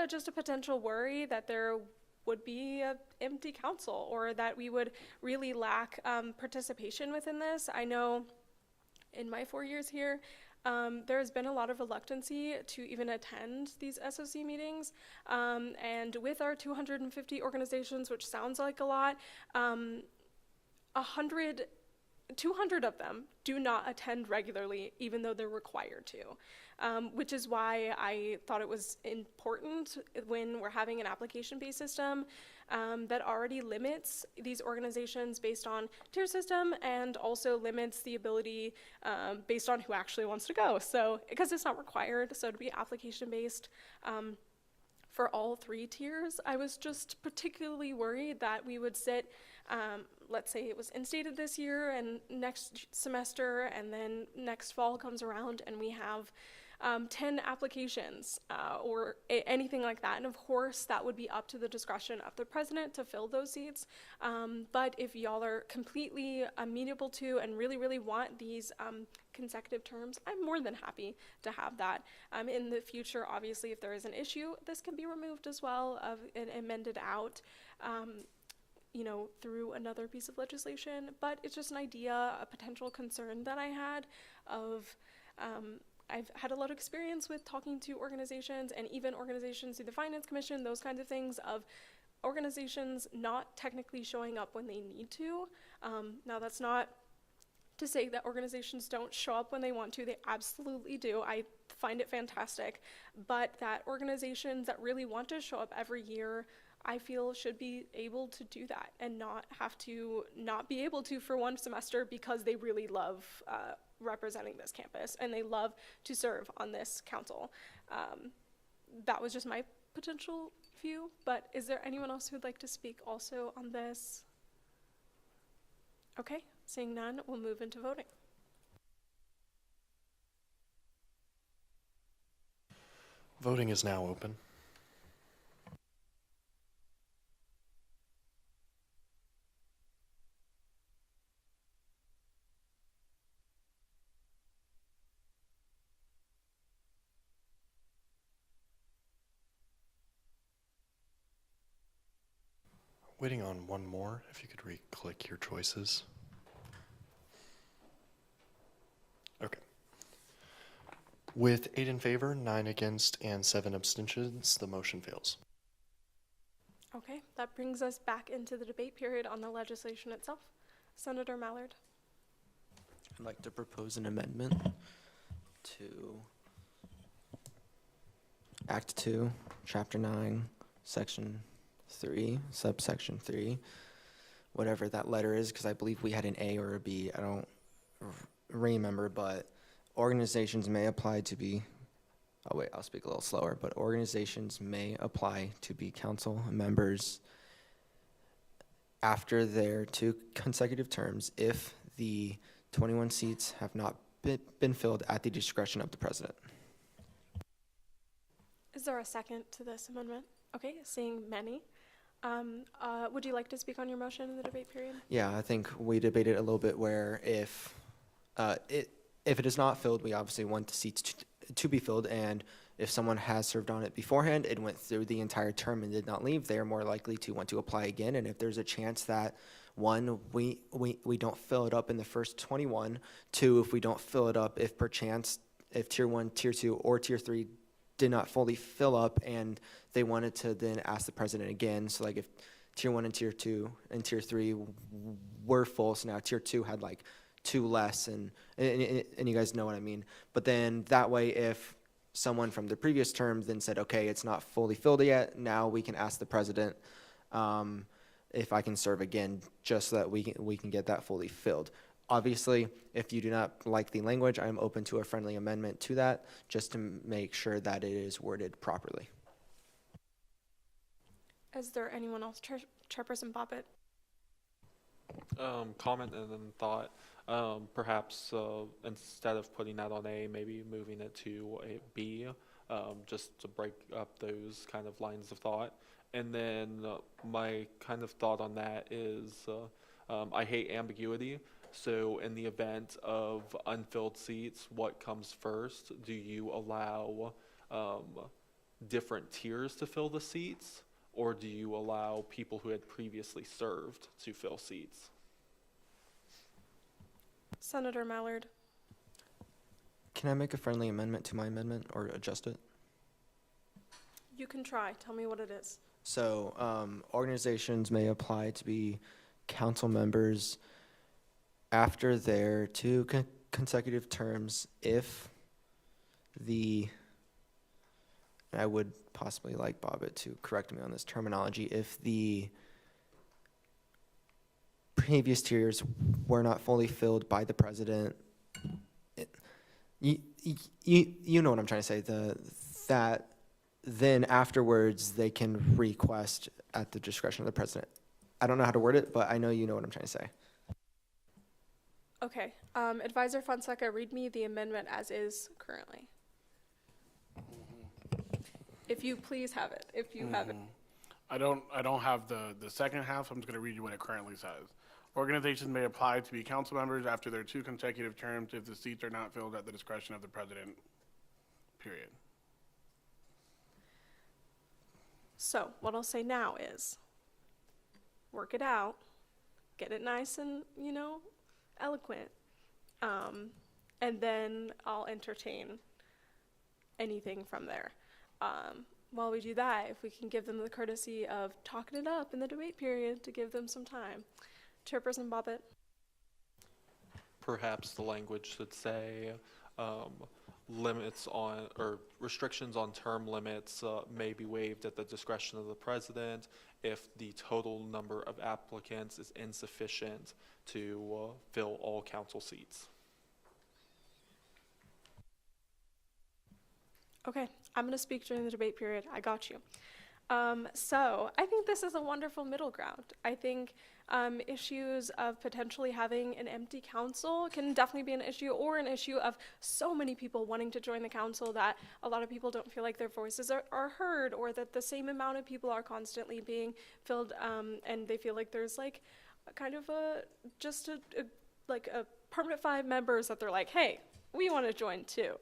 just a potential worry that there would be an empty council, or that we would really lack participation within this. I know in my 4 years here, there has been a lot of reluctancy to even attend these SOC meetings. And with our 250 organizations, which sounds like a lot, 200 of them do not attend regularly, even though they're required to, which is why I thought it was important when we're having an application-based system that already limits these organizations based on tier system, and also limits the ability based on who actually wants to go. So, because it's not required, so to be application-based for all 3 tiers, I was just particularly worried that we would sit, let's say it was instated this year, and next semester, and then next fall comes around and we have 10 applications or anything like that. And of course, that would be up to the discretion of the president to fill those seats. But if y'all are completely amenable to and really, really want these consecutive terms, I'm more than happy to have that. In the future, obviously, if there is an issue, this can be removed as well and amended out. Through another piece of legislation. But it's just an idea, a potential concern that I had of, I've had a lot of experience with talking to organizations, and even organizations through the Finance Commission, those kinds of things, of organizations not technically showing up when they need to. Now, that's not to say that organizations don't show up when they want to. They absolutely do. I find it fantastic. But that organizations that really want to show up every year, I feel, should be able to do that and not have to not be able to for one semester because they really love representing this campus and they love to serve on this council. That was just my potential view, but is there anyone else who'd like to speak also on this? Okay, seeing none, we'll move into voting. Voting is now open. Waiting on one more, if you could re-click your choices. Okay. With 8 in favor, 9 against, and 7 abstentions, the motion fails. Okay, that brings us back into the debate period on the legislation itself. Senator Mallard. I'd like to propose an amendment to Act 2, Chapter 9, Section 3, subsection 3, whatever that letter is, because I believe we had an A or a B. I don't remember, but organizations may apply to be oh wait, I'll speak a little slower, but organizations may apply to be council members after their 2 consecutive terms if the 21 seats have not been filled at the discretion of the president. Is there a second to this amendment? Okay, seeing many. Would you like to speak on your motion in the debate period? Yeah, I think we debated a little bit where if it is not filled, we obviously want the seats to be filled, and if someone has served on it beforehand and went through the entire term and did not leave, they are more likely to want to apply again. And if there's a chance that, 1, we don't fill it up in the first 21, 2, if we don't fill it up, if perchance, if Tier 1, Tier 2, or Tier 3 did not fully fill up and they wanted to then ask the president again, so like if Tier 1 and Tier 2 and Tier 3 were full, so now Tier 2 had like 2 less, and you guys know what I mean. But then that way, if someone from the previous term then said, okay, it's not fully filled yet, now we can ask the president if I can serve again, just so that we can get that fully filled. Obviously, if you do not like the language, I'm open to a friendly amendment to that, just to make sure that it is worded properly. Is there anyone else? Chairperson Bobbitt? Comment and then thought. Perhaps instead of putting that on A, maybe moving it to a B, just to break up those kind of lines of thought. And then my kind of thought on that is I hate ambiguity. So in the event of unfilled seats, what comes first? Do you allow different tiers to fill the seats, or do you allow people who had previously served to fill seats? Senator Mallard? Can I make a friendly amendment to my amendment or adjust it? You can try. Tell me what it is. So organizations may apply to be council members after their 2 consecutive terms if I would possibly like Bobbitt to correct me on this terminology, if the previous tiers were not fully filled by the president. You know what I'm trying to say, that then afterwards they can request at the discretion of the president. I don't know how to word it, but I know you know what I'm trying to say. Okay. Advisor Fonseca, read me the amendment as is currently. If you please have it. If you have it. I don't have the second half, so I'm just going to read you what it currently says. Organizations may apply to be council members after their 2 consecutive terms if the seats are not filled at the discretion of the president, period. So what I'll say now is work it out, get it nice and, eloquent, and then I'll entertain anything from there. While we do that, if we can give them the courtesy of talking it up in the debate period to give them some time. Chairperson Bobbitt? Perhaps the language should say limits on, or restrictions on term limits may be waived at the discretion of the president if the total number of applicants is insufficient to fill all council seats. Okay, I'm going to speak during the debate period. I got you. So I think this is a wonderful middle ground. I think issues of potentially having an empty council can definitely be an issue, or an issue of so many people wanting to join the council that a lot of people don't feel like their voices are heard, or that the same amount of people are constantly being filled, and they feel like there's like kind of a permanent 5 members that they're like, hey, we want to join too.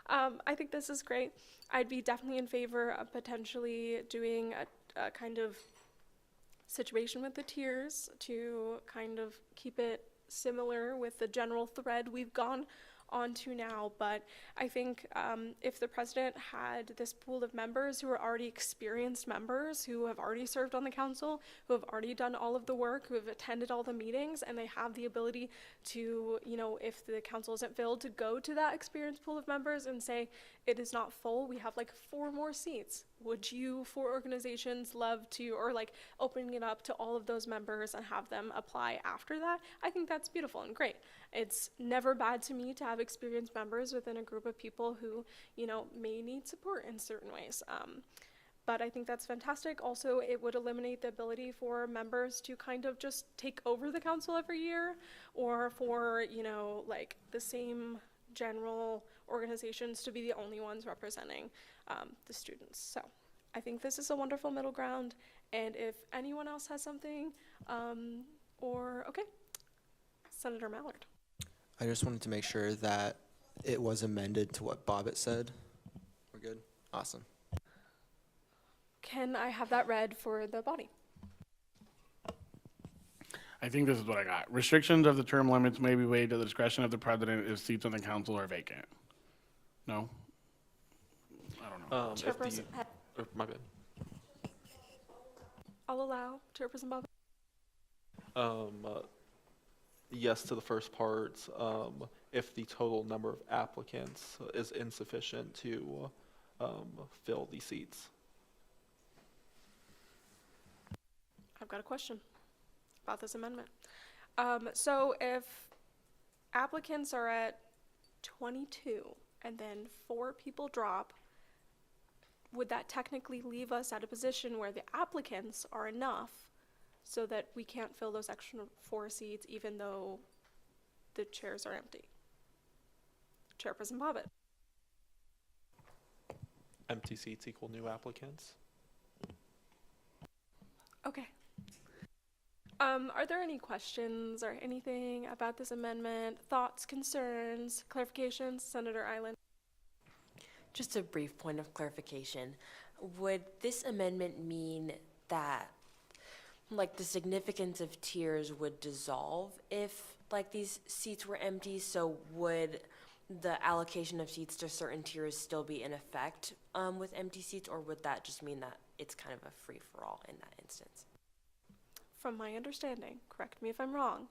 I think this is great. I'd be definitely in favor of potentially doing a kind of situation with the tiers to kind of keep it similar with the general thread we've gone on to now. But I think if the president had this pool of members who are already experienced members, who have already served on the council, who have already done all of the work, who have attended all the meetings, and they have the ability to, if the council isn't filled, to go to that experienced pool of members and say, it is not full, we have like 4 more seats. Would you 4 organizations love to, or like opening it up to all of those members and have them apply after that? I think that's beautiful and great. It's never bad to me to have experienced members within a group of people who, you know, may need support in certain ways. But I think that's fantastic. Also, it would eliminate the ability for members to kind of just take over the council every year, or for, you know, like the same general organizations to be the only ones representing the students. So I think this is a wonderful middle ground. And if anyone else has something, okay, Senator Mallard. I just wanted to make sure that it was amended to what Bobbitt said. We're good? Awesome. Can I have that read for the body? I think this is what I got. Restrictions of the term limits may be waived at the discretion of the president if seats on the council are vacant. No? I don't know. Chairperson, My bad. I'll allow Chairperson Bob. Yes to the first part, if the total number of applicants is insufficient to fill the seats. I've got a question about this amendment. So if applicants are at 22 and then 4 people drop, would that technically leave us at a position where the applicants are enough so that we can't fill those extra 4 seats even though the chairs are empty? Chairperson Bobbitt. Empty seats equal new applicants? Okay. Are there any questions or anything about this amendment? Thoughts, concerns, clarifications? Senator Island. Just a brief point of clarification. Would this amendment mean that, like, the significance of tiers would dissolve if, like, these seats were empty? So would the allocation of seats to certain tiers still be in effect with empty seats, or would that just mean that it's kind of a free-for-all in that instance? From my understanding, correct me if I'm wrong,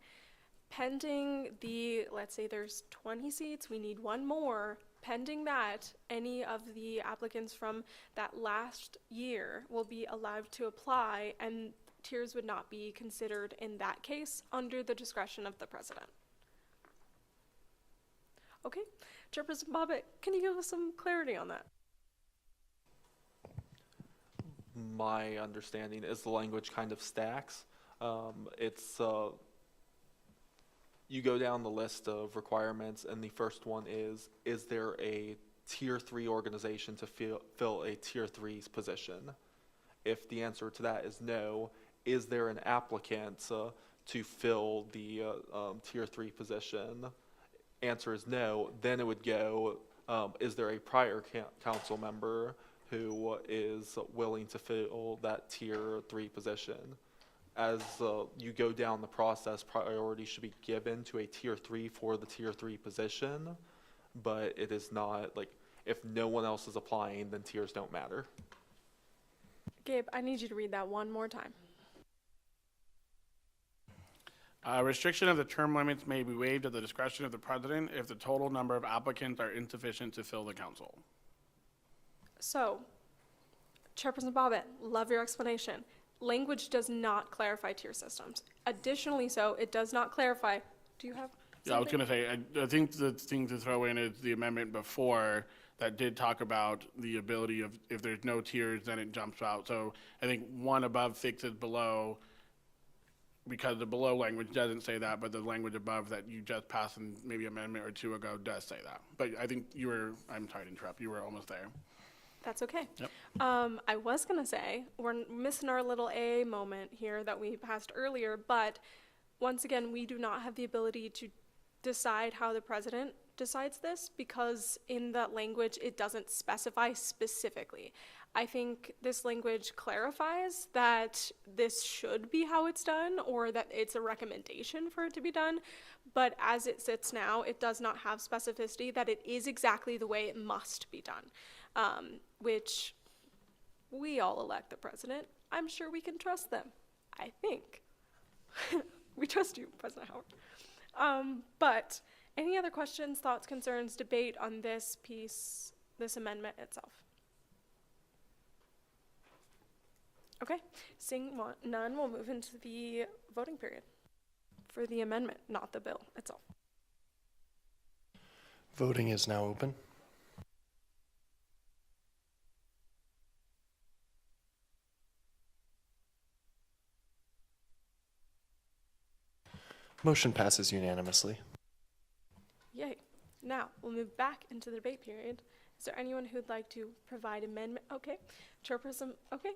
pending the, let's say there's 20 seats, we need 1 more, pending that, any of the applicants from that last year will be allowed to apply, and tiers would not be considered in that case under the discretion of the president. Okay, Chairperson Bobbitt, can you give us some clarity on that? My understanding is the language kind of stacks. You go down the list of requirements, and the first one is there a Tier 3 organization to fill a Tier 3's position? If the answer to that is no, is there an applicant to fill the Tier 3 position? Answer is no, then it would go, is there a prior council member who is willing to fill that Tier 3 position? As you go down the process, priority should be given to a Tier 3 for the Tier 3 position, but it is not, like, if no one else is applying, then tiers don't matter. Gabe, I need you to read that one more time. Restriction of the term limits may be waived at the discretion of the president if the total number of applicants are insufficient to fill the council. So, Chairperson Bobbitt, love your explanation. Language does not clarify tier systems. Additionally, so it does not clarify. Do you have something? Yeah, I was going to say, I think the thing to throw in is the amendment before that did talk about the ability of, if there's no tiers, then it jumps out. So I think one above fixes below, because the below language doesn't say that, but the language above that you just passed in maybe an amendment or 2 ago does say that. But I think you were, I'm sorry to interrupt, you were almost there. That's okay. Yep. I was going to say, we're missing our little A moment here that we passed earlier, but once again, we do not have the ability to decide how the president decides this because in that language, it doesn't specify specifically. I think this language clarifies that this should be how it's done or that it's a recommendation for it to be done, but as it sits now, it does not have specificity that it is exactly the way it must be done. Which we all elect the president. I'm sure we can trust them. I think. We trust you, President Howard. But any other questions, thoughts, concerns, debate on this piece this amendment itself? Okay, seeing none, we'll move into the voting period for the amendment, not the bill itself. Voting is now open. Motion passes unanimously. Yay. Now, we'll move back into the debate period. Is there anyone who'd like to provide amendment? Okay. Chairperson, okay.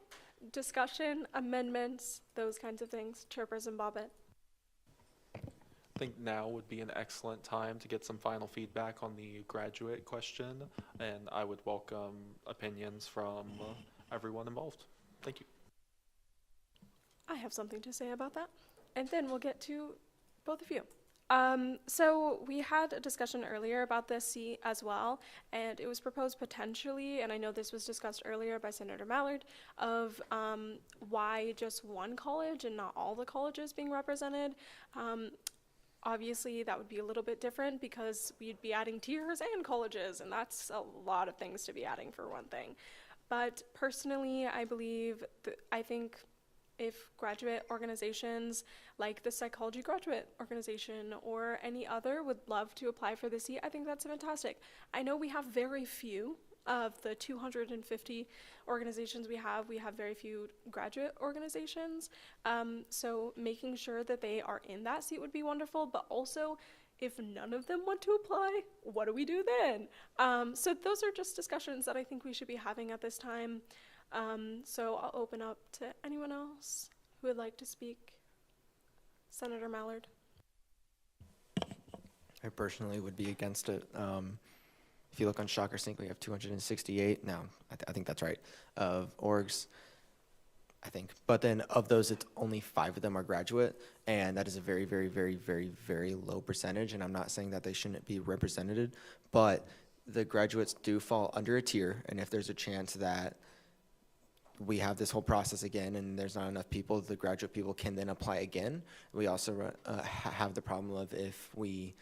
Discussion, amendments, those kinds of things. Chairperson Bobbitt. I think now would be an excellent time to get some final feedback on the graduate question, and I would welcome opinions from everyone involved. Thank you. I have something to say about that. And then we'll get to both of you. So we had a discussion earlier about this seat as well, and it was proposed potentially, and I know this was discussed earlier by Senator Mallard, of why just one college and not all the colleges being represented. Obviously, that would be a little bit different because we'd be adding tiers and colleges, and that's a lot of things to be adding for one thing. But personally, I think if graduate organizations like the Psychology Graduate Organization or any other would love to apply for the seat, I think that's fantastic. I know we have very few of the 250 organizations we have very few graduate organizations. So making sure that they are in that seat would be wonderful, but also if none of them want to apply, what do we do then? So those are just discussions that I think we should be having at this time. So I'll open up to anyone else who would like to speak. Senator Mallard. I personally would be against it. If you look on Shocker Sync, we have 268 now. I think that's right, of orgs, I think. But then of those, it's only 5 of them are graduate, and that is a very, very, very, very, very low percentage. And I'm not saying that they shouldn't be represented, but the graduates do fall under a tier. And if there's a chance that we have this whole process again and there's not enough people, the graduate people can then apply again. We also have the problem of if we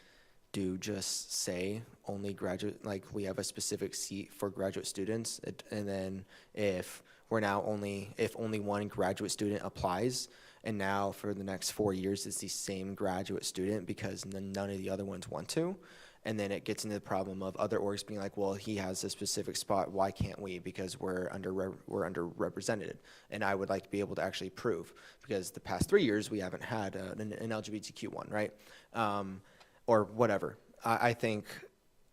do just say only graduate, like we have a specific seat for graduate students, and then if only one graduate student applies, and now for the next 4 years it's the same graduate student because none of the other ones want to, and then it gets into the problem of other orgs being like, well, he has a specific spot, why can't we? Because we're underrepresented. And I would like to be able to actually prove, because the past 3 years we haven't had an LGBTQ one, right? Or whatever. I think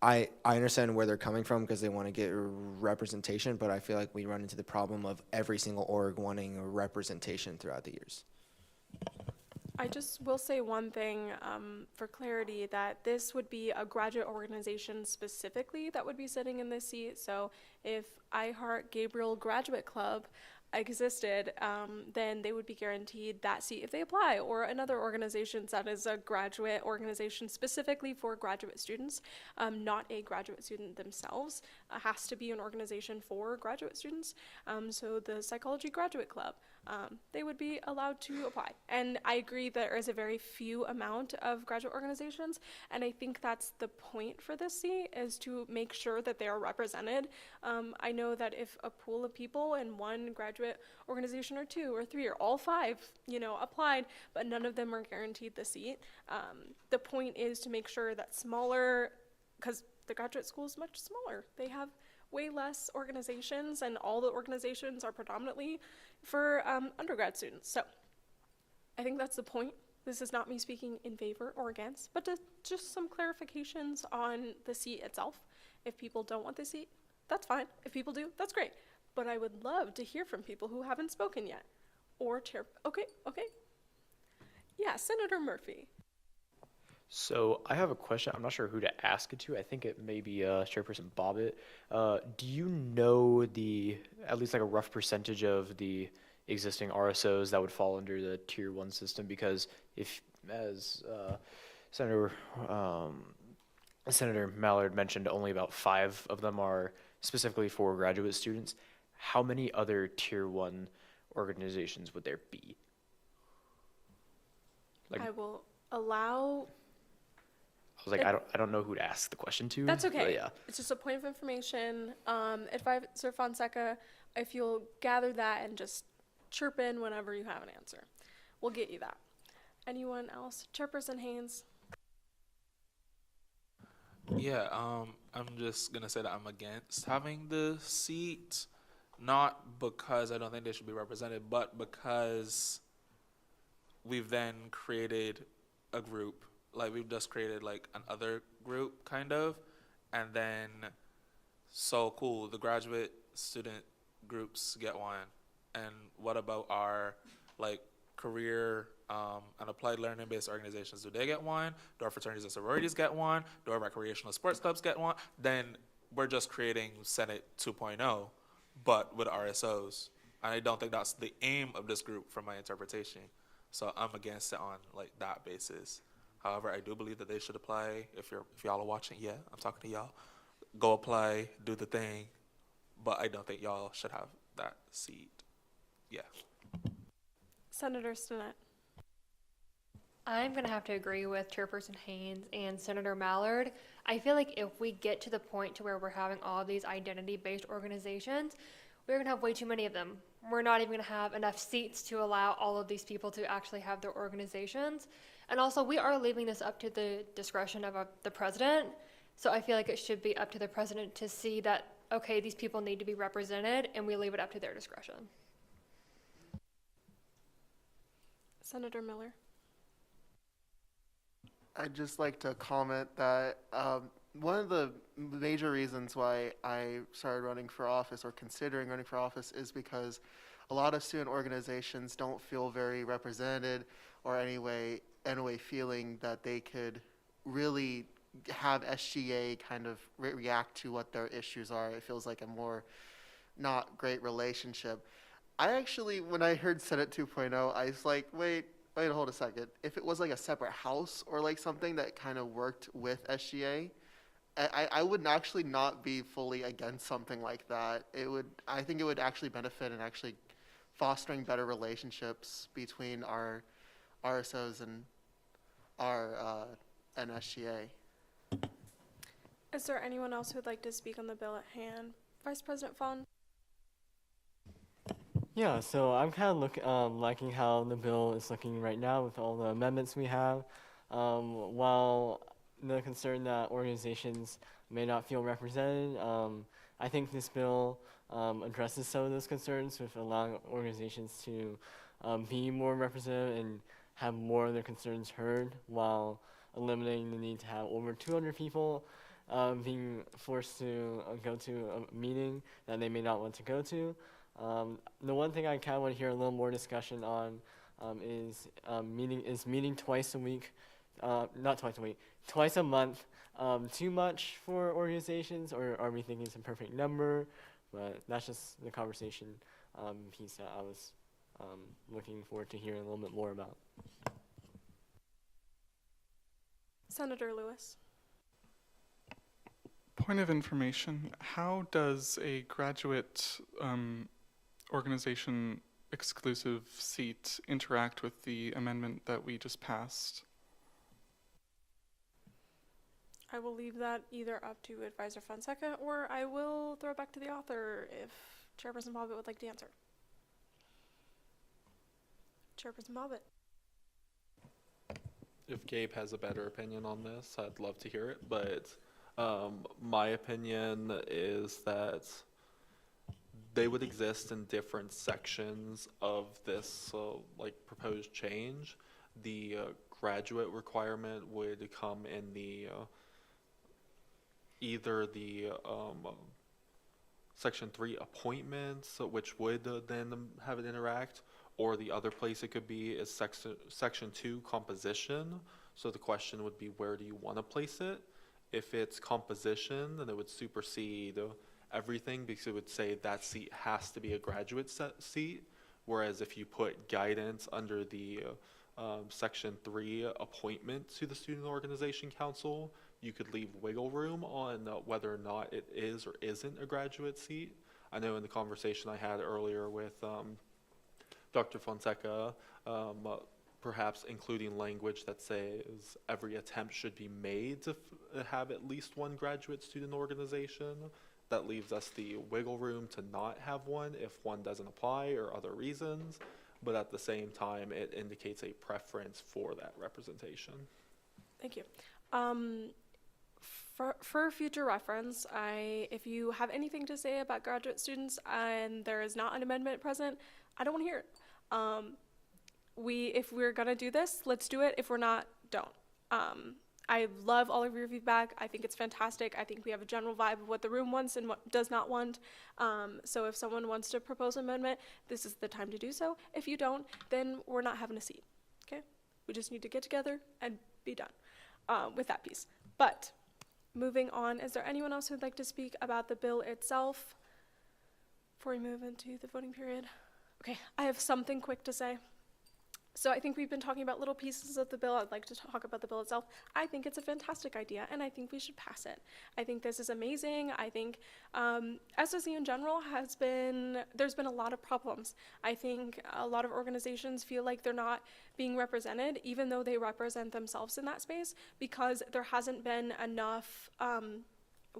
I understand where they're coming from because they want to get representation, but I feel like we run into the problem of every single org wanting a representation throughout the years. I just will say one thing for clarity, that this would be a graduate organization specifically that would be sitting in this seat. So if I Heart Gabriel Graduate Club existed, then they would be guaranteed that seat if they apply, or another organization that is a graduate organization specifically for graduate students, not a graduate student themselves. Has to be an organization for graduate students. So the Psychology Graduate Club, they would be allowed to apply. And I agree there is a very few amount of graduate organizations, and I think that's the point for this seat, is to make sure that they are represented. I know that if a pool of people in one graduate organization or 2 or 3 or all 5, applied, but none of them are guaranteed the seat, the point is to make sure that smaller, because the graduate school is much smaller. They have way less organizations, and all the organizations are predominantly for undergrad students. So I think that's the point. This is not me speaking in favor or against, but just some clarifications on the seat itself. If people don't want the seat, that's fine. If people do, that's great. But I would love to hear from people who haven't spoken yet. Or okay. Yeah, Senator Murphy. So I have a question. I'm not sure who to ask it to. I think it may be Chairperson Bobbitt. Do you know at least like a rough percentage of the existing RSOs that would fall under the Tier 1 system? Because if, as Senator Mallard mentioned, only about 5 of them are specifically for graduate students, how many other Tier 1 organizations would there be? I will allow was like, It- I don't know who to ask the question to. That's but okay. yeah. It's just a point of information. Advisor Fonseca, if you'll gather that and just chirp in whenever you have an answer, we'll get you that. Anyone else? Chairperson Haynes. Yeah, I'm just gonna say that I'm against having the seat, not because I don't think they should be represented, but because we've then created a group, like we've just created like another group kind of, and then so cool, the graduate student groups get one, and what about our like career and applied learning based organizations? Do they get one? Do our fraternities and sororities get one? Do our recreational sports clubs get one? Then we're just creating Senate 2.0, but with RSOs. And I don't think that's the aim of this group from my interpretation. So I'm against it on like that basis. However, I do believe that they should apply. If y'all are watching, yeah, I'm talking to y'all. Go apply, do the thing, but I don't think y'all should have that seat. Yeah. Senator Stinnett. I'm going to have to agree with Chairperson Haynes and Senator Mallard. I feel like if we get to the point to where we're having all these identity-based organizations, we're going to have way too many of them. We're not even going to have enough seats to allow all of these people to actually have their organizations. And also, we are leaving this up to the discretion of the president. So I feel like it should be up to the president to see that, okay, these people need to be represented, and we leave it up to their discretion. Senator Miller. I'd just like to comment that one of the major reasons why I started running for office or considering running for office is because a lot of student organizations don't feel very represented or anyway feeling that they could really have SGA kind of react to what their issues are. It feels like a more not great relationship. I actually, when I heard Senate 2.0, I was like, wait, hold a second. If it was like a separate house or like something that kind of worked with SGA, I would actually not be fully against something like that. I think it would actually benefit in actually fostering better relationships between our RSOs and our and SGA. Is there anyone else who would like to speak on the bill at hand? Vice President Fawn? Yeah, so I'm kind of liking how the bill is looking right now with all the amendments we have. While the concern that organizations may not feel represented, I think this bill addresses some of those concerns with allowing organizations to be more represented and have more of their concerns heard, while eliminating the need to have over 200 people being forced to go to a meeting that they may not want to go to. The one thing I kind of want to hear a little more discussion on is meeting twice a week, not twice a week, twice a month, too much for organizations, or are we thinking it's a perfect number? But that's just the conversation piece that I was looking forward to hearing a little bit more about. Senator Lewis. Point of information, how does a graduate organization exclusive seat interact with the amendment that we just passed? I will leave that either up to Advisor Fonseca, or I will throw it back to the author if Chairperson Bobbitt would like to answer. Chairperson Bobbitt. If Gabe has a better opinion on this, I'd love to hear it, but my opinion is that they would exist in different sections of this like proposed change. The graduate requirement would come in the either the Section 3 appointments, which would then have it interact, or the other place it could be is Section 2 composition. So the question would be, where do you want to place it? If it's composition, then it would supersede everything, because it would say that seat has to be a graduate seat. Whereas if you put guidance under the Section 3 appointment to the Student Organization Council, you could leave wiggle room on whether or not it is or isn't a graduate seat. I know in the conversation I had earlier with Dr. Fonseca, perhaps including language that says every attempt should be made to have at least one graduate student organization. That leaves us the wiggle room to not have one if one doesn't apply or other reasons, but at the same time, it indicates a preference for that representation. Thank you. For future reference, if you have anything to say about graduate students and there is not an amendment present, I don't want to hear it. If we're gonna do this, let's do it. If we're not, don't. I love all of your feedback. I think it's fantastic. I think we have a general vibe of what the room wants and what does not want. So if someone wants to propose an amendment, this is the time to do so. If you don't, then we're not having a seat, okay? We just need to get together and be done with that piece. But moving on, is there anyone else who'd like to speak about the bill itself before we move into the voting period? Okay, I have something quick to say. So I think we've been talking about little pieces of the bill. I'd like to talk about the bill itself. I think it's a fantastic idea, and I think we should pass it. I think this is amazing. I think SOC in general there's been a lot of problems. I think a lot of organizations feel like they're not being represented, even though they represent themselves in that space, because there hasn't been enough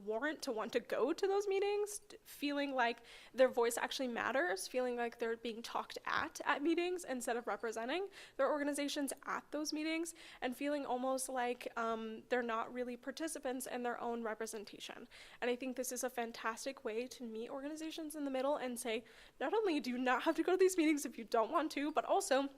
warrant to want to go to those meetings, feeling like their voice actually matters, feeling like they're being talked at meetings instead of representing their organizations at those meetings, and feeling almost like they're not really participants in their own representation. And I think this is a fantastic way to meet organizations in the middle and say, not only do you not have to go to these meetings if you don't want to, but also,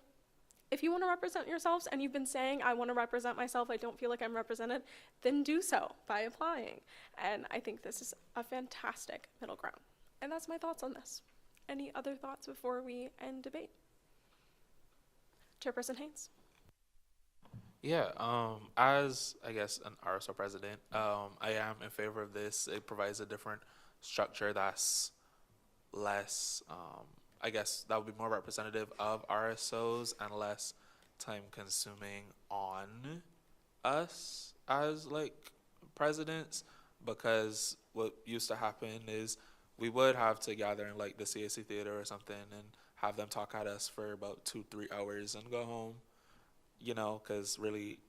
if you want to represent yourselves and you've been saying, I want to represent myself, I don't feel like I'm represented, then do so by applying. And I think this is a fantastic middle ground. And that's my thoughts on this. Any other thoughts before we end debate? Chairperson Haynes? Yeah, as I guess an RSO president, I am in favor of this. It provides a different structure that's less, I guess that would be more representative of RSOs and less time consuming on us as like presidents, because what used to happen is we would have to gather in like the CAC theater or something and have them talk at us for about 2-3 hours and go home, you know, because really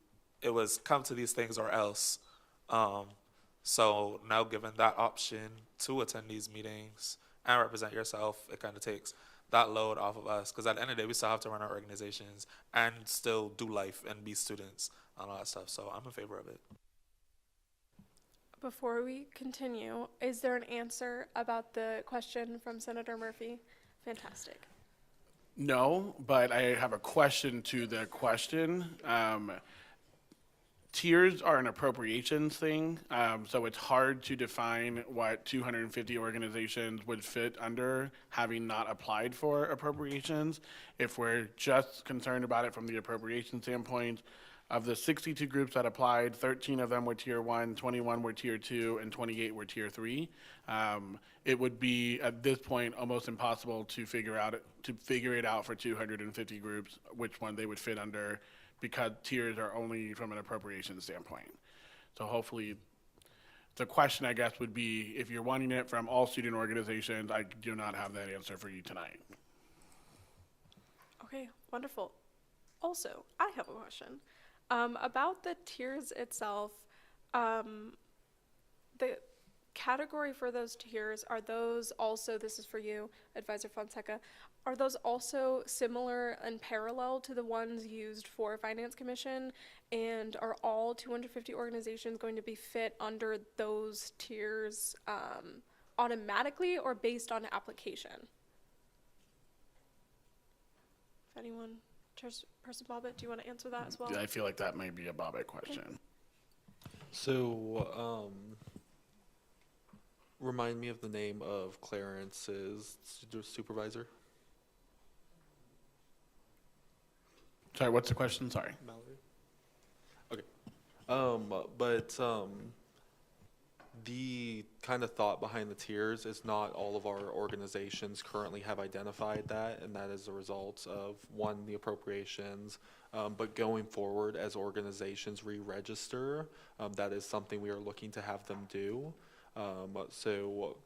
it was come to these things or else. So now given that option to attend these meetings and represent yourself, it kind of takes that load off of us, because at the end of the day, we still have to run our organizations and still do life and be students and all that stuff. So I'm in favor of it. Before we continue, is there an answer about the question from Senator Murphy? Fantastic. No, but I have a question to the question. Tiers are an appropriations thing, so it's hard to define what 250 organizations would fit under, having not applied for appropriations. If we're just concerned about it from the appropriation standpoint, of the 62 groups that applied, 13 of them were Tier 1, 21 were Tier 2, and 28 were Tier 3. It would be, at this point, almost impossible to figure it out for 250 groups which one they would fit under, because tiers are only from an appropriation standpoint. So hopefully, the question, I guess, would be, if you're wanting it from all student organizations, I do not have that answer for you tonight. Okay, wonderful. Also, I have a question. About the tiers itself, the category for those tiers, are those also, this is for you, Advisor Fonseca, are those also similar and parallel to the ones used for Finance Commission? And are all 250 organizations going to be fit under those tiers automatically or based on application? If anyone, Chairperson Bobbitt, do you want to answer that as well? I feel like that may be a Bobbitt question. So, remind me of the name of Clarence's supervisor. Sorry, what's the question? Sorry. Mallory? Okay. The kind of thought behind the tiers is not all of our organizations currently have identified that, and that is a result of, one, the appropriations, but going forward as organizations re-register, that is something we are looking to have them do. So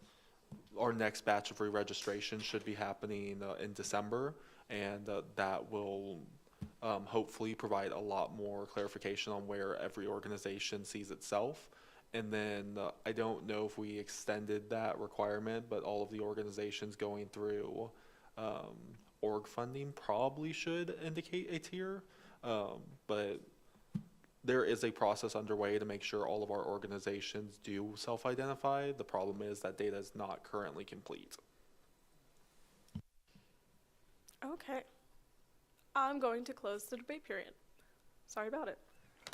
our next batch of re-registration should be happening in December, and that will hopefully provide a lot more clarification on where every organization sees itself. And then I don't know if we extended that requirement, but all of the organizations going through org funding probably should indicate a tier. But there is a process underway to make sure all of our organizations do self-identify. The problem is that data is not currently complete. Okay. I'm going to close the debate period. Sorry about it.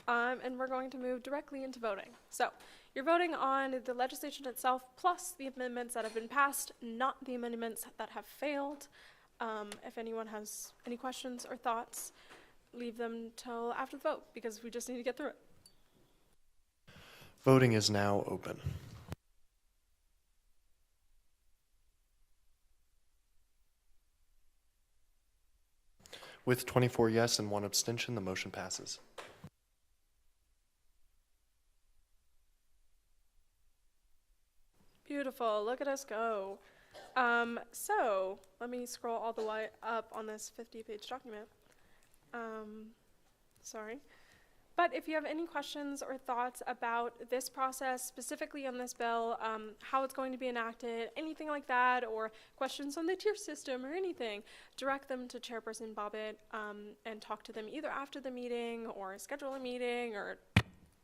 And we're going to move directly into voting. So you're voting on the legislation itself plus the amendments that have been passed, not the amendments that have failed. If anyone has any questions or thoughts, leave them till after the vote because we just need to get through it. Voting is now open. With 24 yes and 1 abstention, the motion passes. Beautiful, look at us go. So let me scroll all the way up on this 50-page document. Sorry. But if you have any questions or thoughts about this process, specifically on this bill, how it's going to be enacted, anything like that, or questions on the tier system or anything, direct them to Chairperson Bobbitt and talk to them either after the meeting or schedule a meeting or,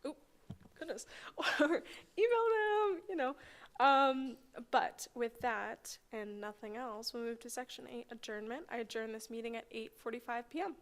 or email them, you know. But with that and nothing else, we'll move to Section 8, adjournment. I adjourn this meeting at 8:45 p.m.